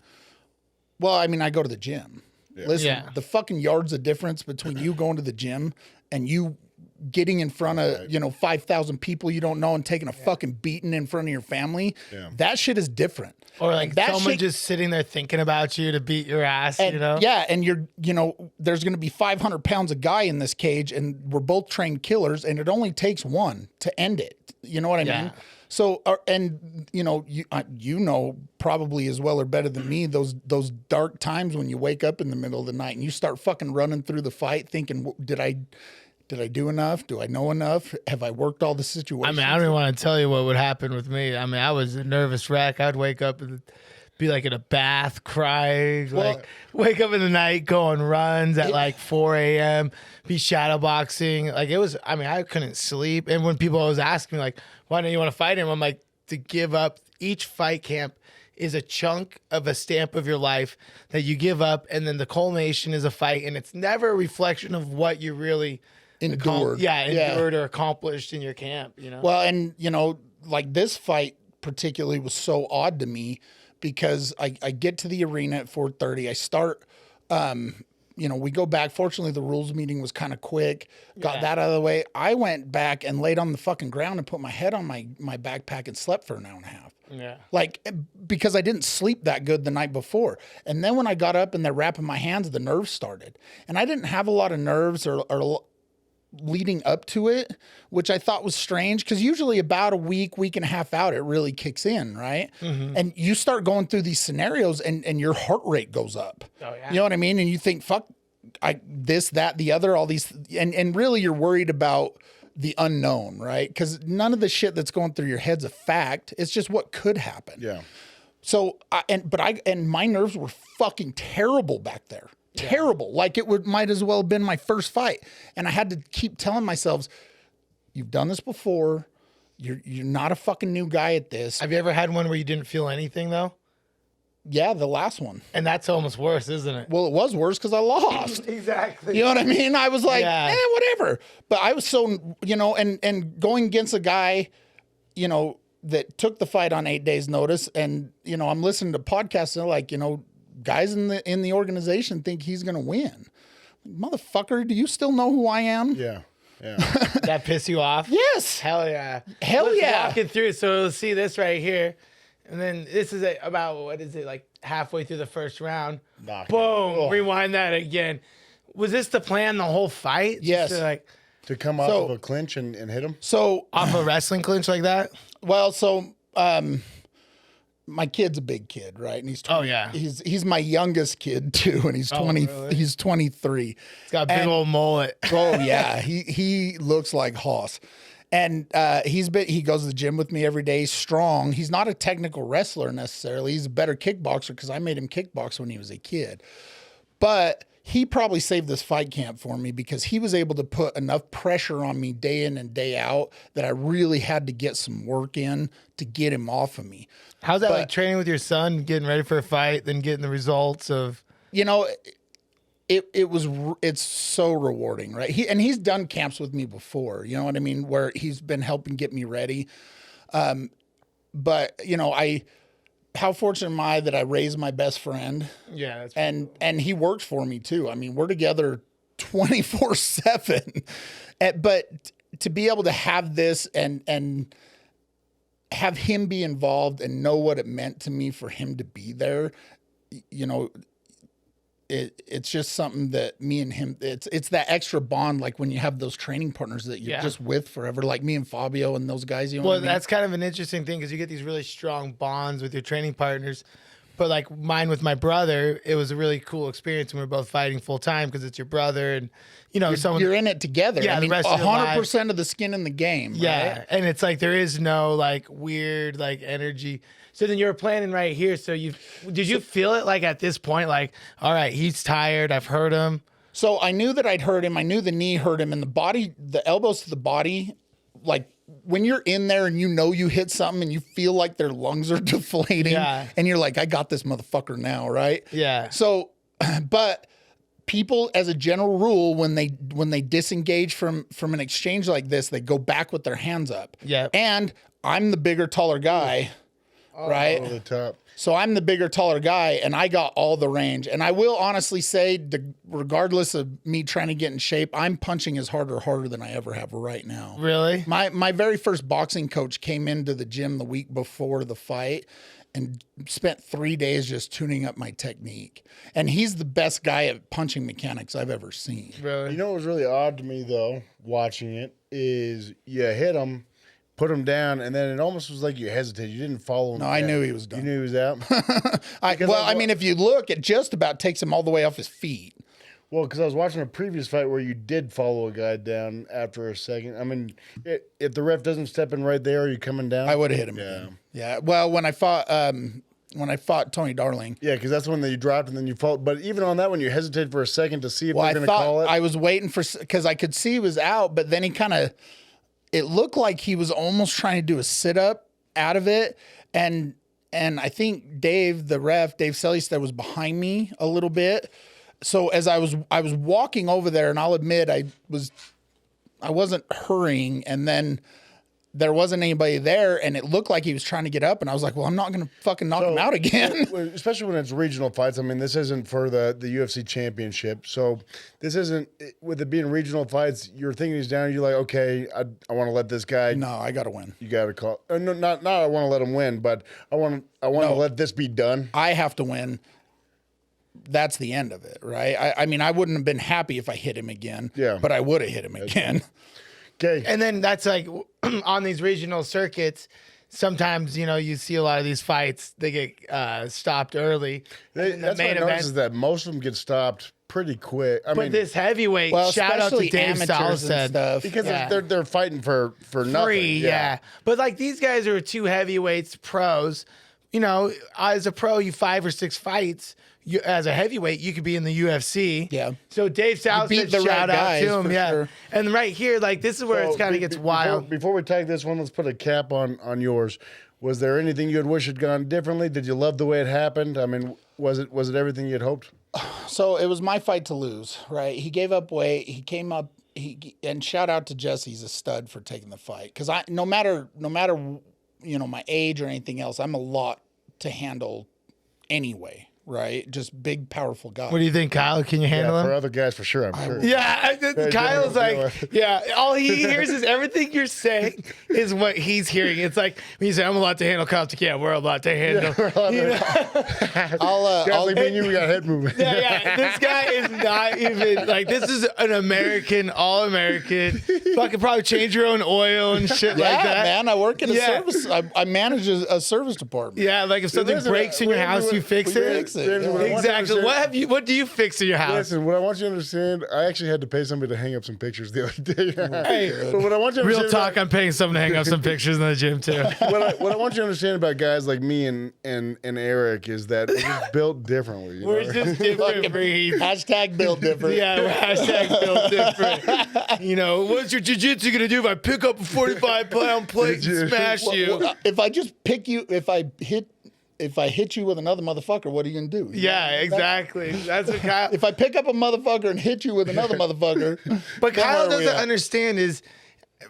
Well, I mean, I go to the gym. Yeah. Listen, the fucking yards of difference between you going to the gym and you getting in front of, 5,000 people you don't know and taking a fucking beating in front of your family, that shit is different. Or like that someone just sitting there thinking about you to beat your ass, Yeah, and there's going to be 500 pounds of guy in this cage and we're both trained killers and it only takes one to end it. You know what I mean? So, you probably as well or better than me, those dark times when you wake up in the middle of the night and you start fucking running through the fight thinking, did I do enough? Do I know enough? Have I worked all the situations? I mean, I don't even want to tell you what would happen with me. I mean, I was a nervous wreck. I'd wake up and be like in a bath crying, wake up in the night, go on runs at like 4 a.m., be shadowboxing. Like it was, I mean, I couldn't sleep. And when people always ask me like, why don't you want to fight him? I'm like, to give up. Each fight camp is a chunk of a stamp of your life that you give up. And then the culmination is a fight. And it's never a reflection of what you really endured. Endured or accomplished in your camp, Well, and, like this fight particularly was so odd to me because I get to the arena at 4:30. I start, we go back. Fortunately, the rules meeting was kind of quick. Got that out of the way. I went back and laid on the fucking ground and put my head on my backpack and slept for an hour and a half. Yeah. Like, because I didn't sleep that good the night before. And then when I got up and they're wrapping my hands, the nerves started. And I didn't have a lot of nerves or leading up to it, which I thought was strange because usually about a week and a half out, it really kicks in, right? Mm-hmm. And you start going through these scenarios and your heart rate goes up. Oh, yeah. You know what I mean? And you think, fuck, this, that, the other, all these, and really you're worried about the unknown, right? Because none of the shit that's going through your head's a fact. It's just what could happen. Yeah. So, my nerves were fucking terrible back there. Terrible. Like might as well have been my first fight. And I had to keep telling myself, you've done this before. You're not a fucking new guy at this. Have you ever had one where you didn't feel anything though? Yeah, the last one. And that's almost worse, isn't it? Well, it was worse because I lost. Exactly. You know what I mean? I was like, whatever. But I was so, and going against a guy, that took the fight on 8 days notice. And, I'm listening to podcasts and they're like, guys in the organization think he's going to win. Motherfucker, do you still know who I am? Yeah. That piss you off? Yes. Hell yeah. Let's walk it through. So we'll see this right here. And then this is about, like halfway through the first round. Boom. Oh. Rewind that again. Was this the plan the whole fight? Yes. To come off of a clinch and hit him? So off a wrestling clinch like that? Well, so my kid's a big kid, right? And he's 20, he's my youngest kid too, and he's 20. Really? He's 23. He's got a big old mullet. Oh yeah, he looks like Hoss. And he goes to the gym with me every day. He's strong. He's not a technical wrestler necessarily. He's a better kickboxer because I made him kickbox when he was a kid. But he probably saved this fight camp for me because he was able to put enough pressure on me day in and day out that I really had to get some work in to get him off of me. How's that like training with your son, getting ready for a fight, then getting the results of... It's so rewarding, right? He's done camps with me before, you know what I mean? Where he's been helping get me ready. But how fortunate am I that I raised my best friend? Yeah. That's and he works for me too. I mean, we're together 24/7. But to be able to have this and have him be involved and know what it meant to me for him to be there, it's just something that me and him, it's that extra bond, like when you have those training partners that you're just with forever, like me and Fabio and those guys. You know what I mean? That's kind of an interesting thing because you get these really strong bonds with your training partners. But like mine with my brother, it was a really cool experience when we were both fighting full time because it's your brother and you're in it together. Yeah, I mean, 100% of the skin in the game. Yeah, right? And it's like there is no like weird like energy. So then you were planning right here. So did you feel it like at this point, like, all right, he's tired. I've hurt him. So I knew that I'd hurt him. I knew the knee hurt him, and the body, the elbows to the body, like when you're in there and you know you hit something and you feel like their lungs are deflating, and you're like, I got this motherfucker now, right? Yeah. So, but people, as a general rule, when they disengage from an exchange like this, they go back with their hands up. Yeah. And I'm the bigger, taller guy, right? Over the top. So I'm the bigger, taller guy, and I got all the range. And I will honestly say, regardless of me trying to get in shape, I'm punching as harder than I ever have right now. Really? My very first boxing coach came into the gym the week before the fight and spent 3 days just tuning up my technique. And he's the best guy at punching mechanics I've ever seen. Really? You know what was really odd to me, though, watching it, is you hit him, put him down, and then it almost was like you hesitated. You didn't follow him. No, I knew he was done. You knew he was out? I mean, if you look, it just about takes him all the way off his feet. Well, because I was watching a previous fight where you did follow a guy down after a second. I mean, if the ref doesn't step in right there, are you coming down? I would have hit him. Yeah. Again. Yeah. Well, when I fought Tony Darling. Yeah, because that's when you dropped and then you fought. But even on that one, you hesitated for a second to see if Well, they're I going to call thought it. I was waiting because I could see he was out, but then he kind of, it looked like he was almost trying to do a sit up out of it, and I think Dave, the ref, Dave Sellistead, was behind me a little bit. So as I was walking over there, and I'll admit I wasn't hurrying, and then there wasn't anybody there, and it looked like he was trying to get up, and I was like, well, I'm not going to fucking knock him out again. Especially when it's regional fights. I mean, this isn't for the UFC championship. So this isn't, with it being regional fights, you're thinking he's down, you're like, okay, I want to let this guy. No, I got to win. You got to call. No, not I want to let him win, but I want to let this be done. I have to win. That's the end of it, right? I mean, I wouldn't have been happy if I hit him again. Yeah. But I would have hit him again. Okay. And then that's like on these regional circuits, sometimes, you see a lot of these fights, they get stopped early. That's what I noticed is that most of them get stopped pretty quick. I But mean, this heavyweight, Well, shout out to especially Dave amateurs and Salstead. stuff. because Yeah. they're fighting for nothing. Free, yeah. But like these guys are two heavyweights, pros. As a pro, you 5 or 6 fights. As a heavyweight, you could be in the UFC. Yeah. So Dave Salstead, beat the shout right out guys, to him. for Yeah. sure. And right here, like this is where So it kind of gets wild. Before we tag this one, let's put a cap on yours. Was there anything you had wished had gone differently? Did you love the way it happened? I mean, was it everything you had hoped? So it was my fight to lose, right? He gave up weight. He came up. And shout out to Jesse. He's a stud for taking the fight. Because no matter my age or anything else, I'm a lot to handle anyway. Right? Just big, powerful guy. What do you think, Kyle? Can you handle For him? other guys, for sure, I'm sure. Yeah, Kyle's yeah. like, yeah, all he hears is everything you're saying is what he's hearing. It's like, when you say, I'm a lot to handle, Kyle's like, yeah, we're a lot to handle. I'll Guys like me and you, we got head movement. Yeah, this guy is not even, like, this is an American, all-American, fucking probably change your own oil and shit like that. man. I work in a Yeah. service. I manage a service department. Yeah, like if something Listen, breaks in your house, you fix it. fix it. James, Yeah. what I want you to Exactly. understand- What do you fix in your house? Listen, what I want you to understand, I actually had to pay somebody to hang up some pictures the other day. Hey, but what I want you to real understand talk, I'm paying someone to hang up some pictures in the gym too. what I want you to understand about guys like me and Eric is that we're just built differently. You We're know? just different breeds. Hashtag build different. Yeah, we're hashtag built different. What's your jiu-jitsu gonna do if I pick up a 45-pound plate and smash you? Well, if I just pick you, if I hit you with another motherfucker, what are you gonna do? Yeah, exactly. That's what Kyle. If I pick up a motherfucker and hit you with another motherfucker, But then Kyle where are we doesn't at? understand is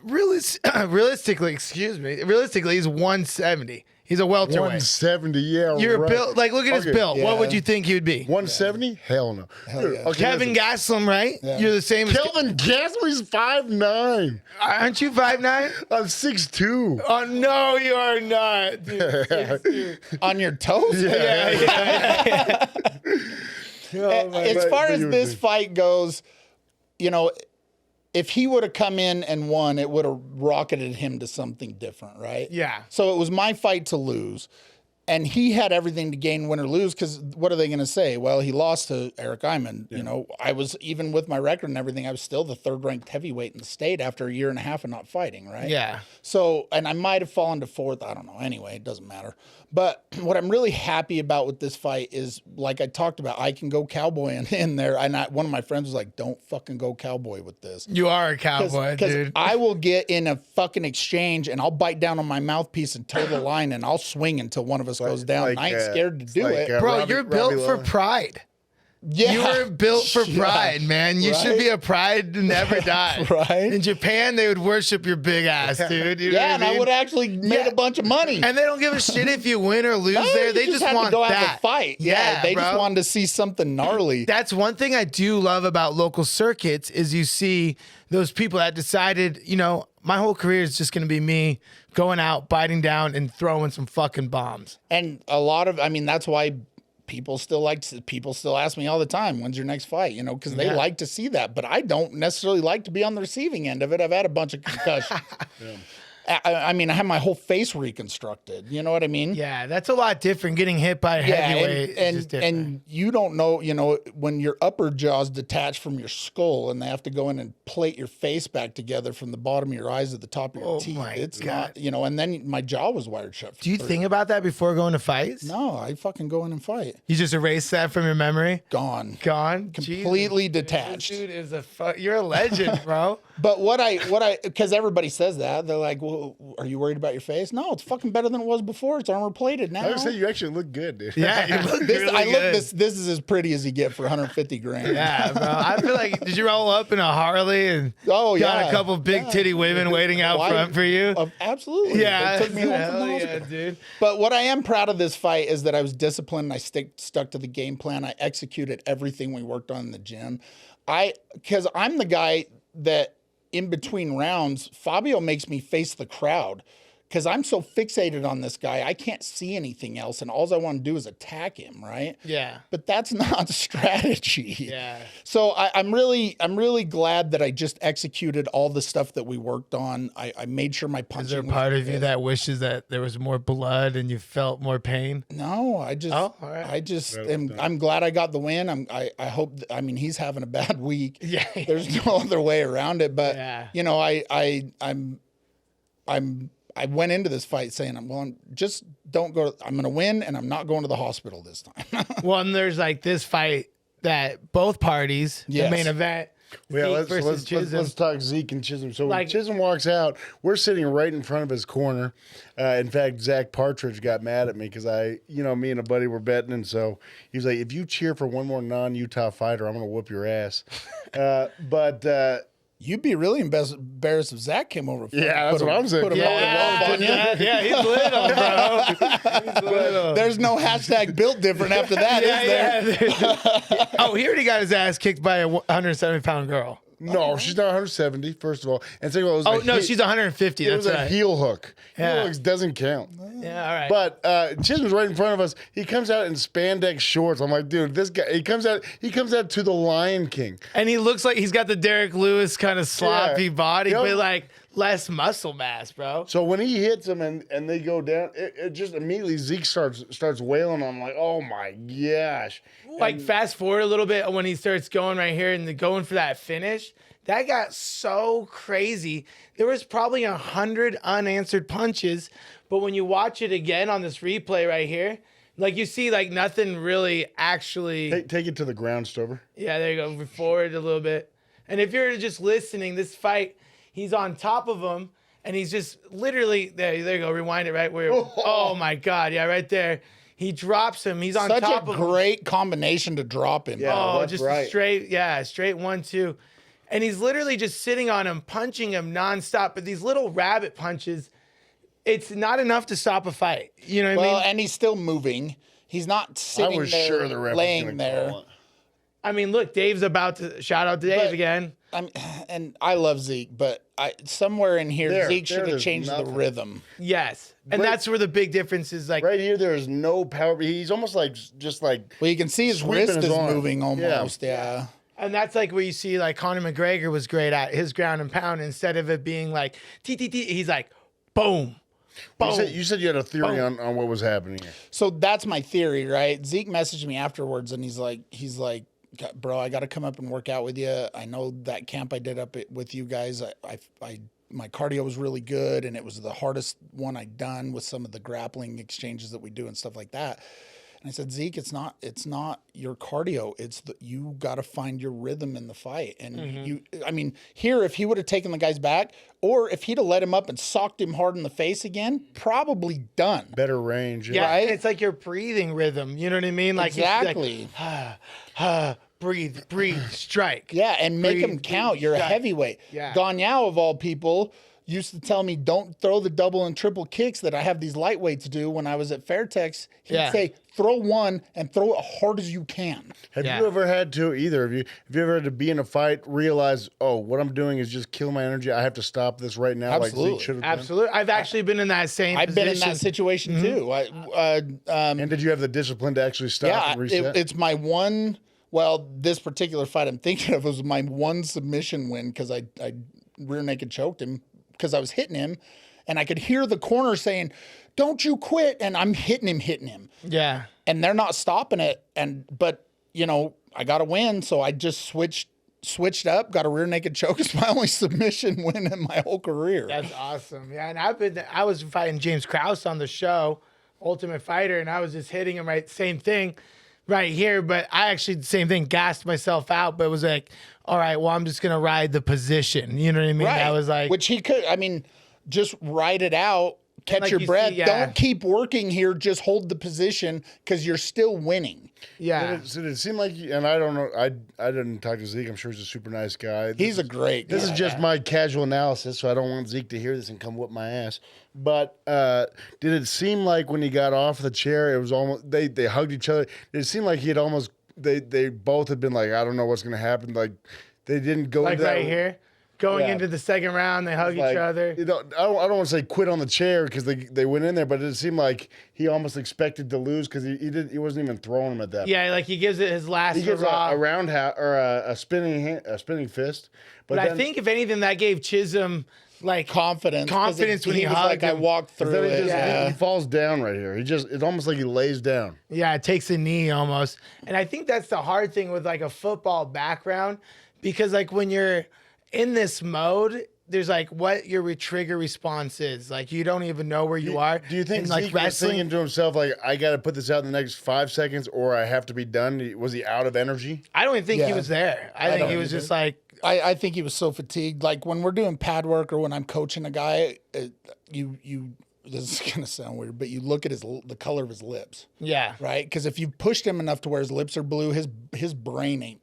realistically, he's 170. He's a welterweight. 170, yeah. You're right. built like look at his Okay. build. Yeah. What would you think he would be? 170? Hell no. Dude, yeah. okay, Kevin listen. Gastelum, right? Yeah. You're the same as Kelvin Gasly's 5'9". aren't you 5'9"? I'm 6'2". Oh no, you are not, dude. On your toes? Yeah. As far as but this you- fight goes, if he would have come in and won, it would have rocketed him to something different, right? Yeah. So it was my fight to lose. And he had everything to gain, win or lose, because what are they going to say? Well, he lost to Eric Iman. You know, I was, even with my record and everything, I was still the 3rd ranked heavyweight in the state after a year and a half of not fighting, right? Yeah. So, and I might have fallen to 4th. I don't know. Anyway, it doesn't matter. But what I'm really happy about with this fight is, like I talked about, I can go cowboy in there. And one of my friends was like, don't fucking go cowboy with this. You are a cowboy, dude. I will get in a fucking exchange and I'll bite down on my mouthpiece and toe the line and I'll swing until one of us goes down. like, And I ain't scared to do it. Bro, you're built for pride. Yeah. You were built for pride, man. You should be a pride to never die. Right. In Japan, they would worship your big ass, dude. You know what And I I mean? would actually made a bunch of money. And they don't give a shit if you win or lose No, there. They you just had want to go that. have a fight. Yeah, they just bro. wanted to see something gnarly. That's one thing I do love about local circuits is you see those people that decided, you know, my whole career is just going to be me going out, biting down, and throwing some fucking bombs. And a lot of, I mean, that's why people still ask me all the time, when's your next fight? You know, because they like to see that. But I don't necessarily like to be on the receiving end of it. I've had a bunch of concussions. I mean, I have my whole face reconstructed. You know what I mean? Yeah, that's a lot different. Getting hit by a heavyweight is just different. And you don't know, you know, when your upper jaw's detached from your skull and they have to go in and plate your face back together from the bottom of your eyes to the top of your teeth. my It's God. not, you know, and then my jaw was wired shut. Do you think about that before going to fights? No, I fucking go in and fight. You just erase that from your memory? Gone. Gone? Completely Jesus, detached. This dude is you're a legend, bro. But because everybody says that, they're like, well, are you worried about your face? No, it's fucking better than it was before. It's armor plated now. I would say you actually look good, dude. Yeah, you look really I good. look this is as pretty as you get for 150 grand. Yeah, bro. I feel like, did you roll up in a Harley and Oh, got yeah. a couple big titty women waiting out Why- front for you? Absolutely. Yeah, They took me home from the hell yeah, hospital. dude. But what I am proud of this fight is that I was disciplined. I stuck to the game plan. I executed everything we worked on in the gym. Because I'm the guy that in between rounds, Fabio makes me face the crowd. Because I'm so fixated on this guy, I can't see anything else, and all I want to do is attack him, right? Yeah. But that's not strategy. Yeah. So I'm really glad that I just executed all the stuff that we worked on. I made sure my punching. Is there a was part of you good. that wishes that there was more blood and you felt more pain? No, I just, Oh, all right. I just, I'm glad I got the win. I hope. I mean, he's having a bad week. Yeah. There's no other way around it. But Yeah. you know, I went into this fight saying I'm going. Just don't go. I'm going to win, and I'm not going to the hospital this time. Well, and there's like this fight that both parties, Yes. the main event, Yeah, Zeke versus Chisholm. let's talk Zeke and Chisholm. So when Like- Chisholm walks out, we're sitting right in front of his corner. In fact, Zach Partridge got mad at me because me and a buddy were betting, and so he was like, "If you cheer for one more non-Utah fighter, I'm going to whoop your ass." You'd be really embarrassed if Zach came over. Yeah, that's what I'm saying. Put him all Yeah, on you. yeah, he's little, bro. He's little. There's no hashtag built different after that, is there? Yeah. Oh, he already got his ass kicked by a 170-pound girl. No, she's not 170. First of all, and second of all, it was Oh a no, heel- she's 150. It That's was a right. heel hook. Yeah. Heel hooks doesn't count. Yeah, all right. But Chisholm's right in front of us. He comes out in spandex shorts. I'm like, dude, this guy. He comes out to the Lion King. And he looks like he's got the Derek Lewis kind of sloppy body, Yep. but like less muscle mass, bro. So when he hits him and they go down, it just immediately Zeke starts wailing. I'm like, oh my gosh. Like fast forward a little bit when he starts going right here and going for that finish. That got so crazy. There was probably 100 unanswered punches, but when you watch it again on this replay right here, like you see like nothing really actually. Take it to the ground, Stover. Yeah, there you go. Move forward a little bit. And if you're just listening, this fight, he's on top of him, and he's just literally there. There you go. Rewind it right where. Oh my God! Yeah, right there. He drops him. He's on Such top a of him. great combination to drop him. Yeah. Oh, that's just right. straight 1-2. And he's literally just sitting on him, punching him nonstop. But these little rabbit punches, it's not enough to stop a fight. You know what I Well, mean? and he's still moving. He's not sitting I was there sure the ref was laying gonna there. call it. I mean, look, Dave's about to shout out to Dave But- again. And I love Zeke, but somewhere in here, Zeke should have there's changed the nothing. rhythm. Yes. And Right- that's where the big difference is. Like, Right here, there is no power. He's almost like just like Well, you can see his Sweeping wrist his is arm. moving almost. Yeah. and that's like where you see like Conor McGregor was great at his ground and pound. Instead of it being like, he's like, boom. You said you had a theory on what was happening here. So that's my theory, right? Zeke messaged me afterwards, and he's like, bro, I got to come up and work out with you. I know that camp I did up with you guys. My cardio was really good, and it was the hardest one I'd done with some of the grappling exchanges that we do and stuff like that. And I said, Zeke, it's not your cardio. It's you got to find your rhythm in the fight. And here, if he would have taken the guy's back, or if he'd have let him up and socked him hard in the face again, probably done. Better range. Yeah, right? It's like your breathing rhythm. You know what I mean? Like Exactly. Breathe, strike. Yeah, and make them count. You're a heavyweight. Yeah. Ganyao, of all people, used to tell me, don't throw the double and triple kicks that I have these lightweights do when I was at Fairtex. He'd say, throw one and throw it hard as you can. Have you ever had to, either of you, have you ever had to be in a fight, realize, oh, what I'm doing is just killing my energy. I have to stop this right now. Absolutely. Like Zeke should have done? Absolutely. I've actually been in that same I've position. been in that situation too. And did you have the discipline to actually stop and reset? It's my one. Well, this particular fight I'm thinking of was my one submission win because I rear naked choked him because I was hitting him, and I could hear the corner saying, "Don't you quit!" And I'm hitting him. Yeah. And they're not stopping it. But I got a win, so I just switched up, got a rear naked choke. It's my only submission win in my whole career. That's awesome. Yeah, and I was fighting James Krause on the show, Ultimate Fighter, and I was just hitting him same thing right here. But I actually, the same thing, gassed myself out, but it was like, all right, well, I'm just going to ride the position. You know what I mean? Right. I was like, which he could, just ride it out, catch like your you breath. see, yeah. Don't keep working here. Just hold the position because you're still winning. yeah. So it seemed like, and I don't know, I didn't talk to Zeke. I'm sure he's a super nice guy. He's a great guy. This is just my casual analysis, so I don't want Zeke to hear this and come whip my ass. But did it seem like when he got off the chair, it was almost they hugged each other? Did it seem like he had almost they both had been like, I don't know what's going to happen. Like they didn't go Like into that, right here, going Yeah. into the second round, they hug like, each other. I don't want to say quit on the chair because they went in there, but it seemed like he almost expected to lose because he wasn't even throwing him at that. Yeah, like he gives it his last He gives hurrah. a roundhouse or a spinning fist. But I think if anything, that gave Chisholm like confidence. 'cause when he was hugged like, I him. walked through then it. he falls down right here. It's almost like he lays down. Yeah, it takes a knee almost. And I think that's the hard thing with like a football background because like when you're in this mode, there's like what your trigger response is. Like you don't even know where you are. Do you think in, like Zeke was thinking to himself, like, I got to put this out in the next 5 seconds or I have to be done? Was he out of energy? I don't even think he Yeah. was there. I think he was just like, I think he was so fatigued. Like when we're doing pad work or when I'm coaching a guy, you this is gonna sound weird, but you look at the color of his lips, yeah. right? Because if you pushed him enough to where his lips are blue, his brain ain't.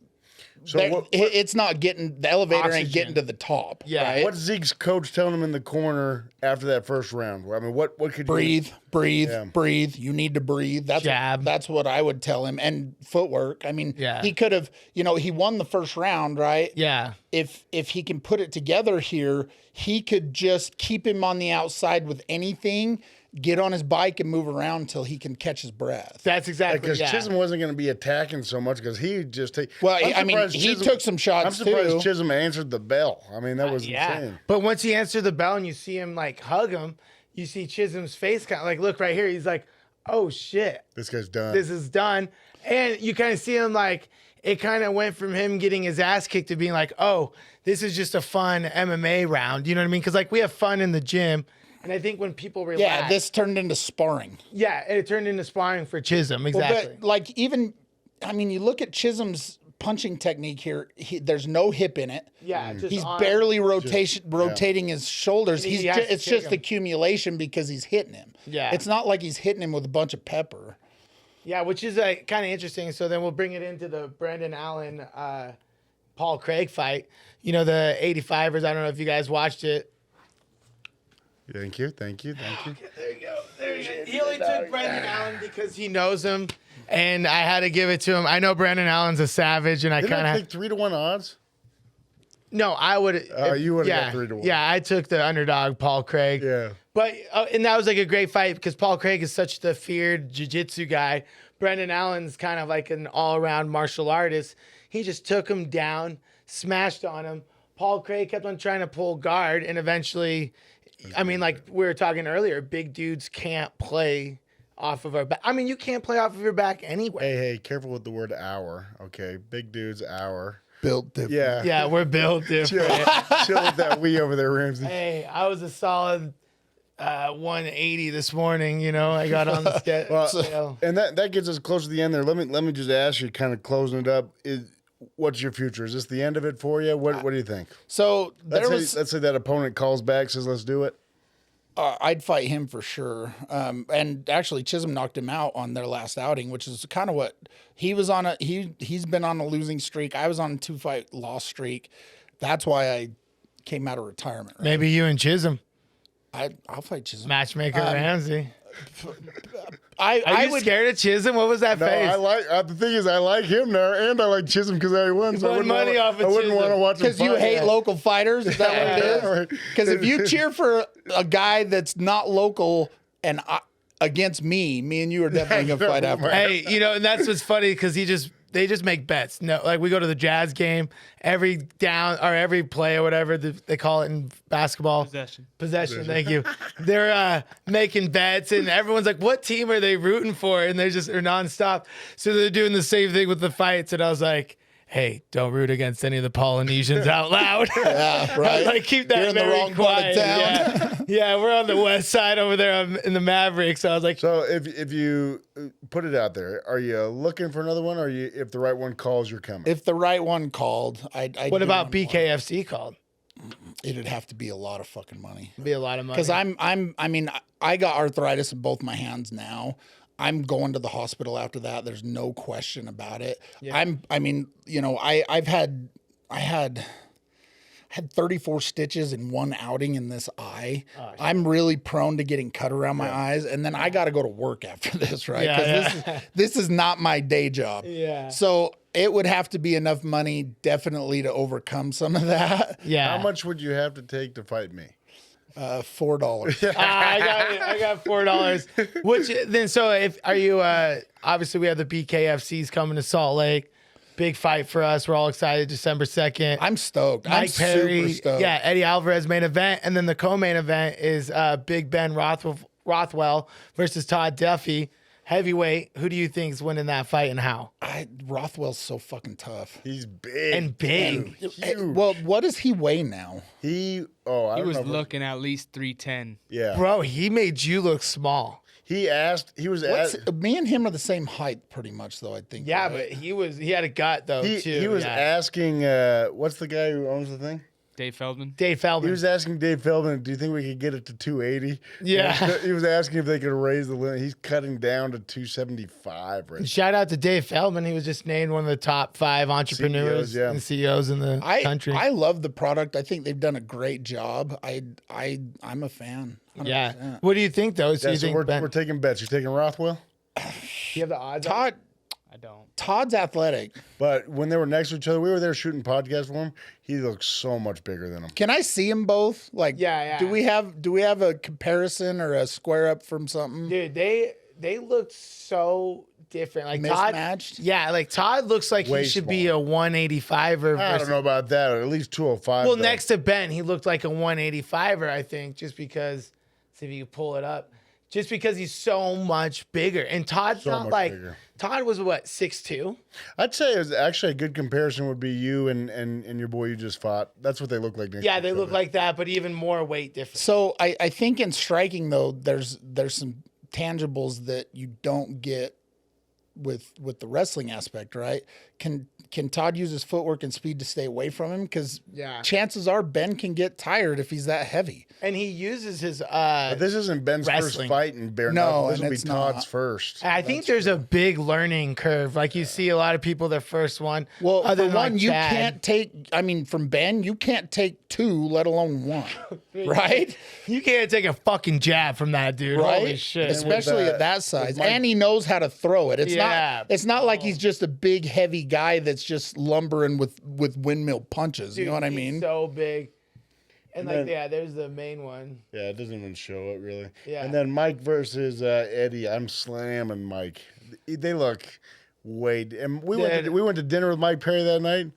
So It's not getting the elevator ain't Oxygen. getting to the top. Yeah. right? what's Zeke's coach telling him in the corner after that first round? I mean, what could breathe, Yeah. breathe. You need to breathe. Jab. That's what I would tell him. And footwork. I mean, Yeah. he could have. He won the first round, right? Yeah. If he can put it together here, he could just keep him on the outside with anything, get on his bike and move around until he can catch his breath. That's exactly Because yeah. Chisholm wasn't going to be attacking so much because he just take. Well, I'm I mean, surprised he took some shots, I'm surprised too. Chisholm answered the bell. I mean, that was Yeah. insane. But once he answered the bell and you see him like hug him, you see Chisholm's face kind of like, look right here. He's like, oh shit, This guy's done. this is done. And you kind of see him like, it kind of went from him getting his ass kicked to being like, oh, this is just a fun MMA round. You know what I mean? Because like we have fun in the gym. And I think when people relax. Yeah, this turned into sparring. Yeah, it turned into sparring for Chisholm. Exactly. But like you look at Chisholm's punching technique here. There's no hip in it. Yeah, just He's arm. barely rotating his shoulders. And he has to It's kick just him. accumulation because he's hitting him. Yeah. It's not like he's hitting him with a bunch of pepper. Yeah, which is kind of interesting. So then we'll bring it into the Brendan Allen, Paul Craig fight. You know, the 85ers. I don't know if you guys watched it. Thank you. There you go. He only took Brendan Allen because he knows him, and I had to give it to him. I know Brendan Allen's a savage, and I Didn't kind I of take 3-1 odds? no. I would. You would've yeah, got 3-1. Yeah, I took the underdog, Paul Craig. Yeah. But and that was like a great fight because Paul Craig is such the feared jiu-jitsu guy. Brendan Allen's kind of like an all-around martial artist. He just took him down, smashed on him. Paul Craig kept on trying to pull guard, and eventually I mean, like we were talking earlier, big dudes can't play off of our back. I mean, you can't play off of your back anyway. Hey, careful with the word hour. Okay, big dudes hour. Built different. Yeah, Yeah, we're built different. chill with that wee over there, Ramsey. Hey, I was a solid 180 this morning. You know, I got on the schedule. Well, and that gets us close to the end there. Let me just ask you, kind of closing it up. What's your future? Is this the end of it for you? What do you think? So Let's say that opponent calls back, says, "Let's do it." I'd fight him for sure. And actually, Chisholm knocked him out on their last outing, which is kind of what he was on. He's been on a losing streak. I was on a 2-fight loss streak. That's why I came out of retirement. Right? Maybe you and Chisholm, I'll fight Chisholm. matchmaker Ramsey. I Are you would. scared of Chisholm? What was that No, face? I like the thing is I like him now, and I like Chisholm because I won. So I won wouldn't money wanna, off of I wouldn't Chisholm. want to watch him Because you fight. hate local fighters? Is that what it Right. is? Because if you cheer for a guy that's not local and against me and you are definitely going to fight after. Hey, you know, and that's what's funny because they just make bets. No, like we go to the Jazz game every down or every play or whatever they call it in basketball. Possession. Thank you. They're making bets and everyone's like, "What team are they rooting for?" And they're nonstop. So they're doing the same thing with the fights. And I was like, "Hey, don't root against any of the Polynesians out loud." Yeah, right. Like keep that You're in the very wrong part of quiet. town. Yeah, we're on the west side over there in the Mavericks. So I was like, So if you put it out there, are you looking for another one, or if the right one calls, you're coming? If the right one called, I'd "What do about one more. BKFC called?" It'd have to be a lot of fucking money. Be a lot of money. Because I mean, I got arthritis in both my hands now. I'm going to the hospital after that. There's no question about it. Yeah. I mean, you know, I had 34 stitches in one outing in this eye. Oh, I'm really prone to getting cut around my eyes, and then I got to go to work after this, right? Yeah, Because this is not my day job. Yeah. So it would have to be enough money, definitely, to overcome some of that. Yeah. How much would you have to take to fight me? $4. I got $4. Which then? So if are you? Obviously, we have the BKFCs coming to Salt Lake. Big fight for us. We're all excited. December 2nd. I'm stoked. I'm Mike Perry, super stoked. yeah, Eddie Alvarez main event, and then the co-main event is Big Ben Rothwell versus Todd Duffy, heavyweight. Who do you think is winning that fight and how? Rothwell's so fucking tough. He's big And big. Huge. Well, what does he weigh now? I He don't was know. looking at least 310. Yeah, Bro, he made you look small. he was Me and him are the same height, pretty much, though. I think. Yeah, right? but he had a gut though too. he was yeah. asking what's the guy who owns the thing? Dave Feldman. Dave Feldman. He was asking Dave Feldman, "Do you think we could get it to 280?" Yeah. He was asking if they could raise the limit. He's cutting down to 275 right Shout out to Dave Feldman. He was just named one of the top 5 entrepreneurs CEOs, yeah. and CEOs in the country. I love the product. I think they've done a great job. I'm a fan. 100%. yeah. What do you think though? So Yeah, you so think we're taking bets. You're taking Rothwell? you have the odds? on it? I don't. Todd's athletic. But when they were next to each other, we were there shooting podcasts for him. He looks so much bigger than him. Can I see them both? Like, Yeah. Do we have a comparison or a square up from something? Dude, they looked so different. Like Todd, Mismatched? yeah, like Todd looks like Way he should be a 185er. I don't know about that. At least 205. Well, though. next to Ben, he looked like a 185er, I think, just because. See if you can pull it up. Just because he's so much bigger, and Todd's So not much like bigger. Todd was what 6'2". I'd say it was actually a good comparison would be you and your boy you just fought. That's what they look like. Next Yeah, to they each look other. like that, but even more weight difference. So I think in striking though, there's some tangibles that you don't get with the wrestling aspect, right? Can Todd use his footwork and speed to stay away from him? Because Yeah. chances are Ben can get tired if he's that heavy. And he uses his. But this isn't Ben's Wrestling. first fight in bare No, knuckle. This and will be it's Todd's not. first. I think there's a big learning curve. Like you see a lot of people their first one. Well, other for than one, like you Chad. can't take. I mean, from Ben, you can't take 2, let alone 1, right? You can't take a fucking jab from that dude. Right? Holy shit. Especially with, at that size, Mike- and he knows how to throw it. It's Yeah. not. It's not like he's just a big, heavy guy that's just lumbering with windmill punches. Dude, you know what I he's mean? so big. And like, then- yeah, there's the main one. Yeah, it doesn't even show it really. Yeah. And then Mike versus Eddie. I'm slamming Mike. They look way. And we went to dinner with Mike Perry that night.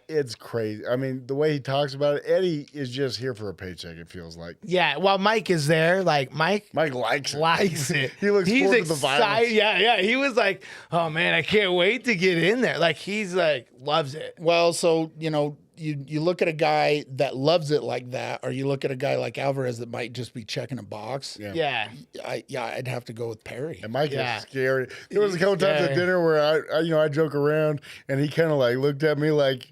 It's crazy. I mean, the way he talks about it, Eddie is just here for a paycheck. It feels like Yeah, while Mike is there, like Mike likes it. likes it. He looks he's forward to the violence. excited. Yeah. He was like, "Oh man, I can't wait to get in there." Like he's like loves it. Well, so you look at a guy that loves it like that, or you look at a guy like Alvarez that might just be checking a box. Yeah. I'd have to go with Perry. And Mike Yeah. is scary. There was a couple times at dinner where I joke around, and he kind of like looked at me like,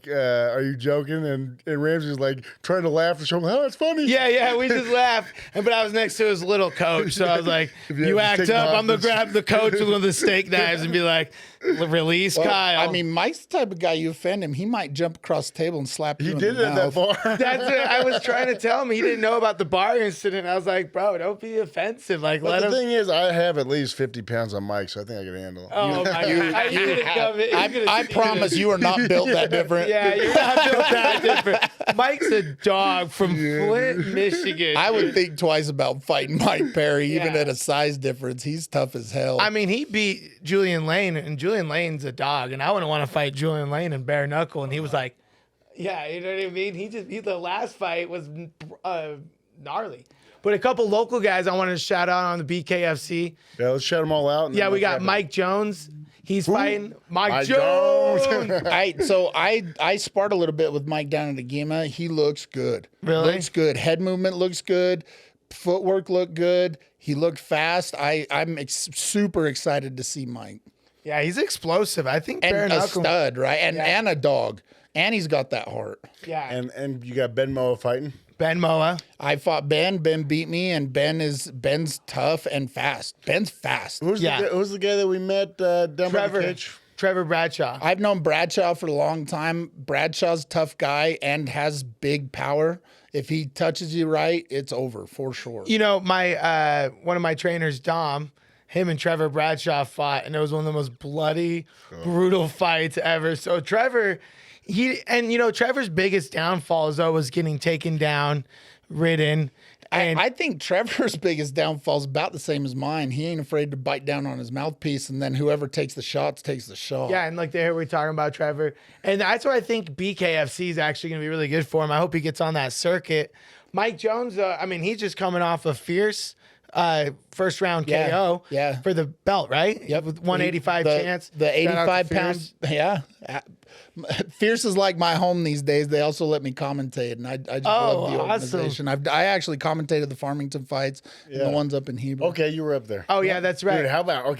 are you joking? And Ramsey's like trying to laugh and show him, oh, it's funny. Yeah, we just laughed. But I was next to his little coach, so I was like, If "You have to act take up, him I'm gonna hostage." grab the coach with one of the steak knives and be like, release Well, Kyle." I mean, Mike's the type of guy, you offend him, he might jump across the table and slap you He in did the it at that mouth. bar. that's what I was trying to tell him. He didn't know about the bar incident. I was like, "Bro, don't be offensive. Like, But let the him." thing is, I have at least 50 pounds on Mike, so I think I can handle it. Oh my god! You didn't come in- you could've I seen promise it. you are not built that different. Yeah, you're not built that different. Mike's a dog from Flint, Michigan. I would think twice about fighting Mike Perry, even Yeah. at a size difference. He's tough as hell. I mean, he beat Julian Lane, and Julian Lane's a dog, and I wouldn't want to fight Julian Lane and bare knuckle. And he was like, "Yeah, you know what I mean." The last fight was gnarly. But a couple local guys I wanted to shout out on the BKFC. Yeah, let's shut them all out. and Yeah, then we let's got wrap it. Mike Jones. He's fighting Mike Mike Jones. Jones. I sparred a little bit with Mike down at Agema. He looks good. Really? Looks good. Head movement looks good. Footwork looked good. He looked fast. I'm super excited to see Mike. Yeah, he's explosive. I think bare And a knuckle. stud, right? And Yeah. and a dog. And he's got that heart. Yeah, And you got Ben Moa fighting. Ben Moa. I fought Ben. Ben beat me, and Ben's tough and fast. Ben's fast. Who's the guy that we met down by the Trevor. cage? Trevor Bradshaw. I've known Bradshaw for a long time. Bradshaw's a tough guy and has big power. If he touches you right, it's over for sure. You know, my one of my trainers, Dom, him and Trevor Bradshaw fought, and it was one of the most bloody, brutal fights ever. So Trevor, Trevor's biggest downfall is always getting taken down, ridden. And I think Trevor's biggest downfall is about the same as mine. He ain't afraid to bite down on his mouthpiece, and then whoever takes the shots takes the shot. yeah, and like there we're talking about Trevor. And that's why I think BKFC is actually going to be really good for him. I hope he gets on that circuit. Mike Jones, he's just coming off a fierce first round Yeah, KO yeah. for the belt, right? Yep. With 185 The- chance. The Shout out to 85 pound. Fierce. Yeah. Fierce is like my home these days. They also let me commentate, and I just love the awesome. organization. I actually commentated the Farmington fights, and the ones up in Hebrew. Okay, you were up there. Oh yeah, that's right. Dude, how about we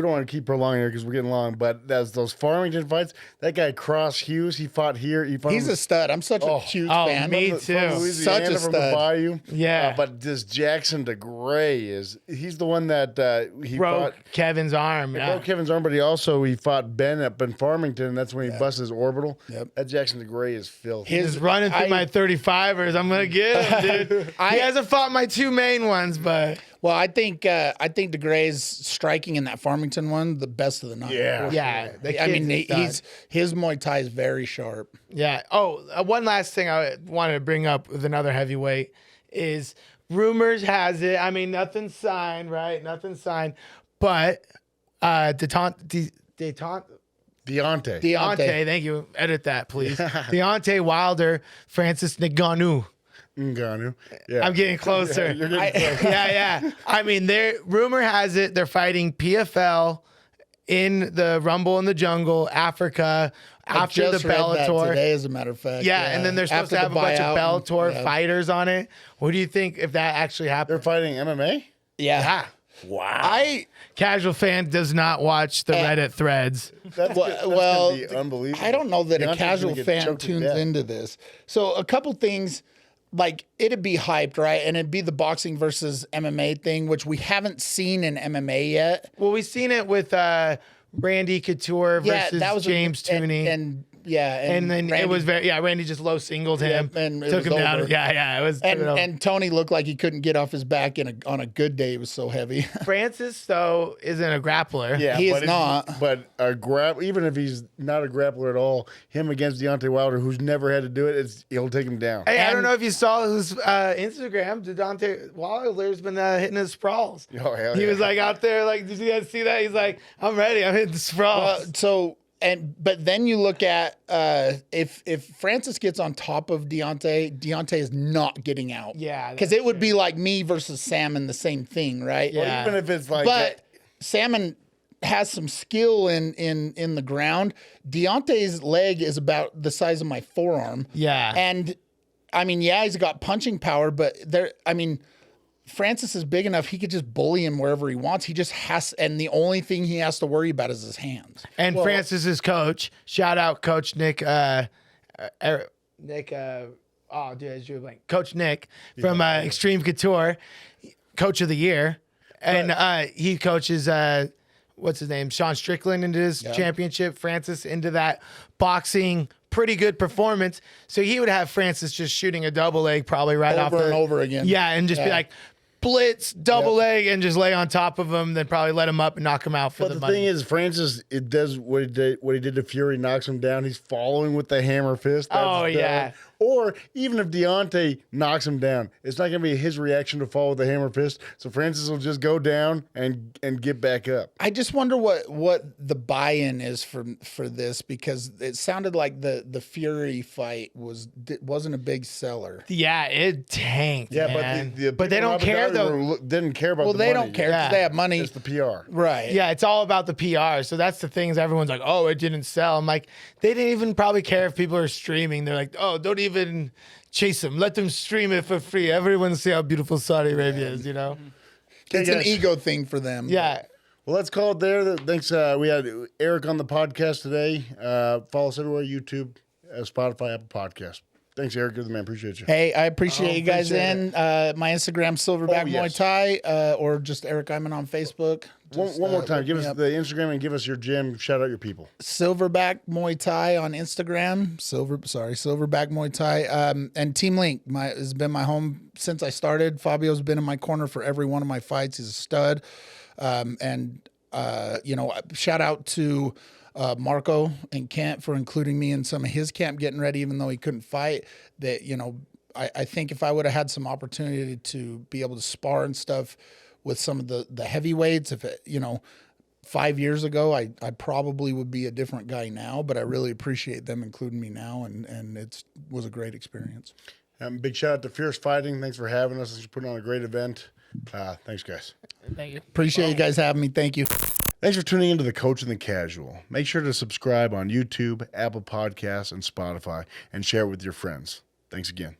don't want to keep prolonging here because we're getting long. But those Farmington fights, that guy Cross Hughes, he fought here. He's a stud. I'm such a huge fan. me from too. Louisiana, Such a from the stud. Bayou. Yeah. But this Jackson DeGray he's the one that he Broke fought. Kevin's arm. He Yeah. broke Kevin's arm, but he fought Ben up in Farmington. And that's when he busted his orbital. Yep. That Jackson DeGray is filthy. He's running through my 35ers. I'm gonna get him, dude. He hasn't fought my two main ones, but Well, I think DeGray's striking in that Farmington one the best of the night. Yeah. yeah. the I mean, kid's a stud. his Muay Thai is very sharp. Yeah. Oh, one last thing I wanted to bring up with another heavyweight is rumors has it. I mean, nothing's signed, right? Nothing's signed, but Deontay, thank you. Edit that, please. Deontay Wilder, Francis Ngannou. Ngannou. Yeah. I'm getting closer. You're getting close. Yeah. I mean, rumor has it they're fighting PFL in the Rumble in the Jungle, Africa, after the Just read that Bellator. today, as a matter of fact. Yeah, and then they're supposed After to have a the bunch of buyout, Bellator fighters on it. What do you think if that actually They're happened? fighting MMA? Yeah. Wow. Casual fan does not watch the Reddit threads. That's Well, gonna be unbelievable. I don't know that a Deontay's casual gonna get fan choked to tunes death. into this. So a couple things, like it'd be hyped, right? And it'd be the boxing versus MMA thing, which we haven't seen in MMA yet. Well, we've seen it with Randy Couture versus James Tooney. And then Randy, it was Randy just low singled him, Yeah, and it took was him down. over. Yeah, it was. took it over. and Tony looked like he couldn't get off his back on a good day. He was so heavy. Francis though isn't a grappler. Yeah, He is but not. But even if he's not a grappler at all, him against Deontay Wilder, who's never had to do it, he'll take him down. Hey, I don't know if you saw his Instagram. Deontay Wilder's been hitting his sprawls. Oh, hell He yeah. was like out there, like, did you guys see that? He's like, I'm ready. I'm hitting the sprawls. So But then you look at if Francis gets on top of Deontay is not getting out. Yeah, because it would be like me versus Salmon, the same thing, right? Yeah. Well, even if it's like, But Salmon has some skill in the ground. Deontay's leg is about the size of my forearm. Yeah. And I mean, yeah, he's got punching power, but Francis is big enough, he could just bully him wherever he wants. He just has, and the only thing he has to worry about is his hands. And Francis's coach, shout out Coach Nick, Coach Nick from Extreme Couture, Coach of the Year. And he coaches, what's his name, Sean Strickland into his championship, Francis into that boxing, pretty good performance. So he would have Francis just shooting a double leg probably off Over and over again. Yeah, and just be like, blitz, double leg, and just lay on top of him, then probably let him up and knock him out for but the the money. thing is, Francis, it does what he did to Fury, knocks him down. He's following with the hammer fist. That's Oh, yeah. Or even if Deontay knocks him down, it's not going to be his reaction to fall with the hammer fist. So Francis will just go down and get back up. I just wonder what the buy-in is for this, because it sounded like the Fury fight wasn't a big seller. Yeah, it tanked. Yeah, man. but but they people don't in Abu care Dhabi though. didn't care about. Well, the they money. don't care because Yeah. they have money. It's the PR. Right. Yeah, it's all about the PR. So that's the thing is everyone's like, oh, it didn't sell. I'm like, they didn't even probably care if people are streaming. They're like, oh, don't even chase them. Let them stream it for free. Everyone see how beautiful Saudi Arabia is, you know? It's Okay, an guys. ego thing for them. Yeah. Well, let's call it there. Thanks. We had Eric on the podcast today. Follow us everywhere: YouTube, Spotify, Apple Podcast. Thanks, Eric. You're the man. Appreciate you. Hey, I appreciate you guys appreciate in. My Instagram, Silverback yes. Muay Thai, or just Eric Iman on Facebook. Just, One more time. look Give me us up. the Instagram and give us your gym. Shout out your people. Silverback Muay Thai on Instagram. Silverback Muay Thai. And Team Link has been my home since I started. Fabio's been in my corner for every one of my fights. He's a stud. Shout out to Marco and Kent for including me in some of his camp getting ready, even though he couldn't fight. That, I think if I would have had some opportunity to be able to spar and stuff with some of the heavyweights, 5 years ago, I probably would be a different guy now, but I really appreciate them including me now, and it was a great experience. Big shout out to Fierce Fighting. Thanks for having us. Thanks for putting on a great event. Thanks, guys. Thank you. Appreciate you guys having me. Thank you. Thanks for tuning into The Coach and the Casual. Make sure to subscribe on YouTube, Apple Podcasts, and Spotify, and share it with your friends. Thanks again.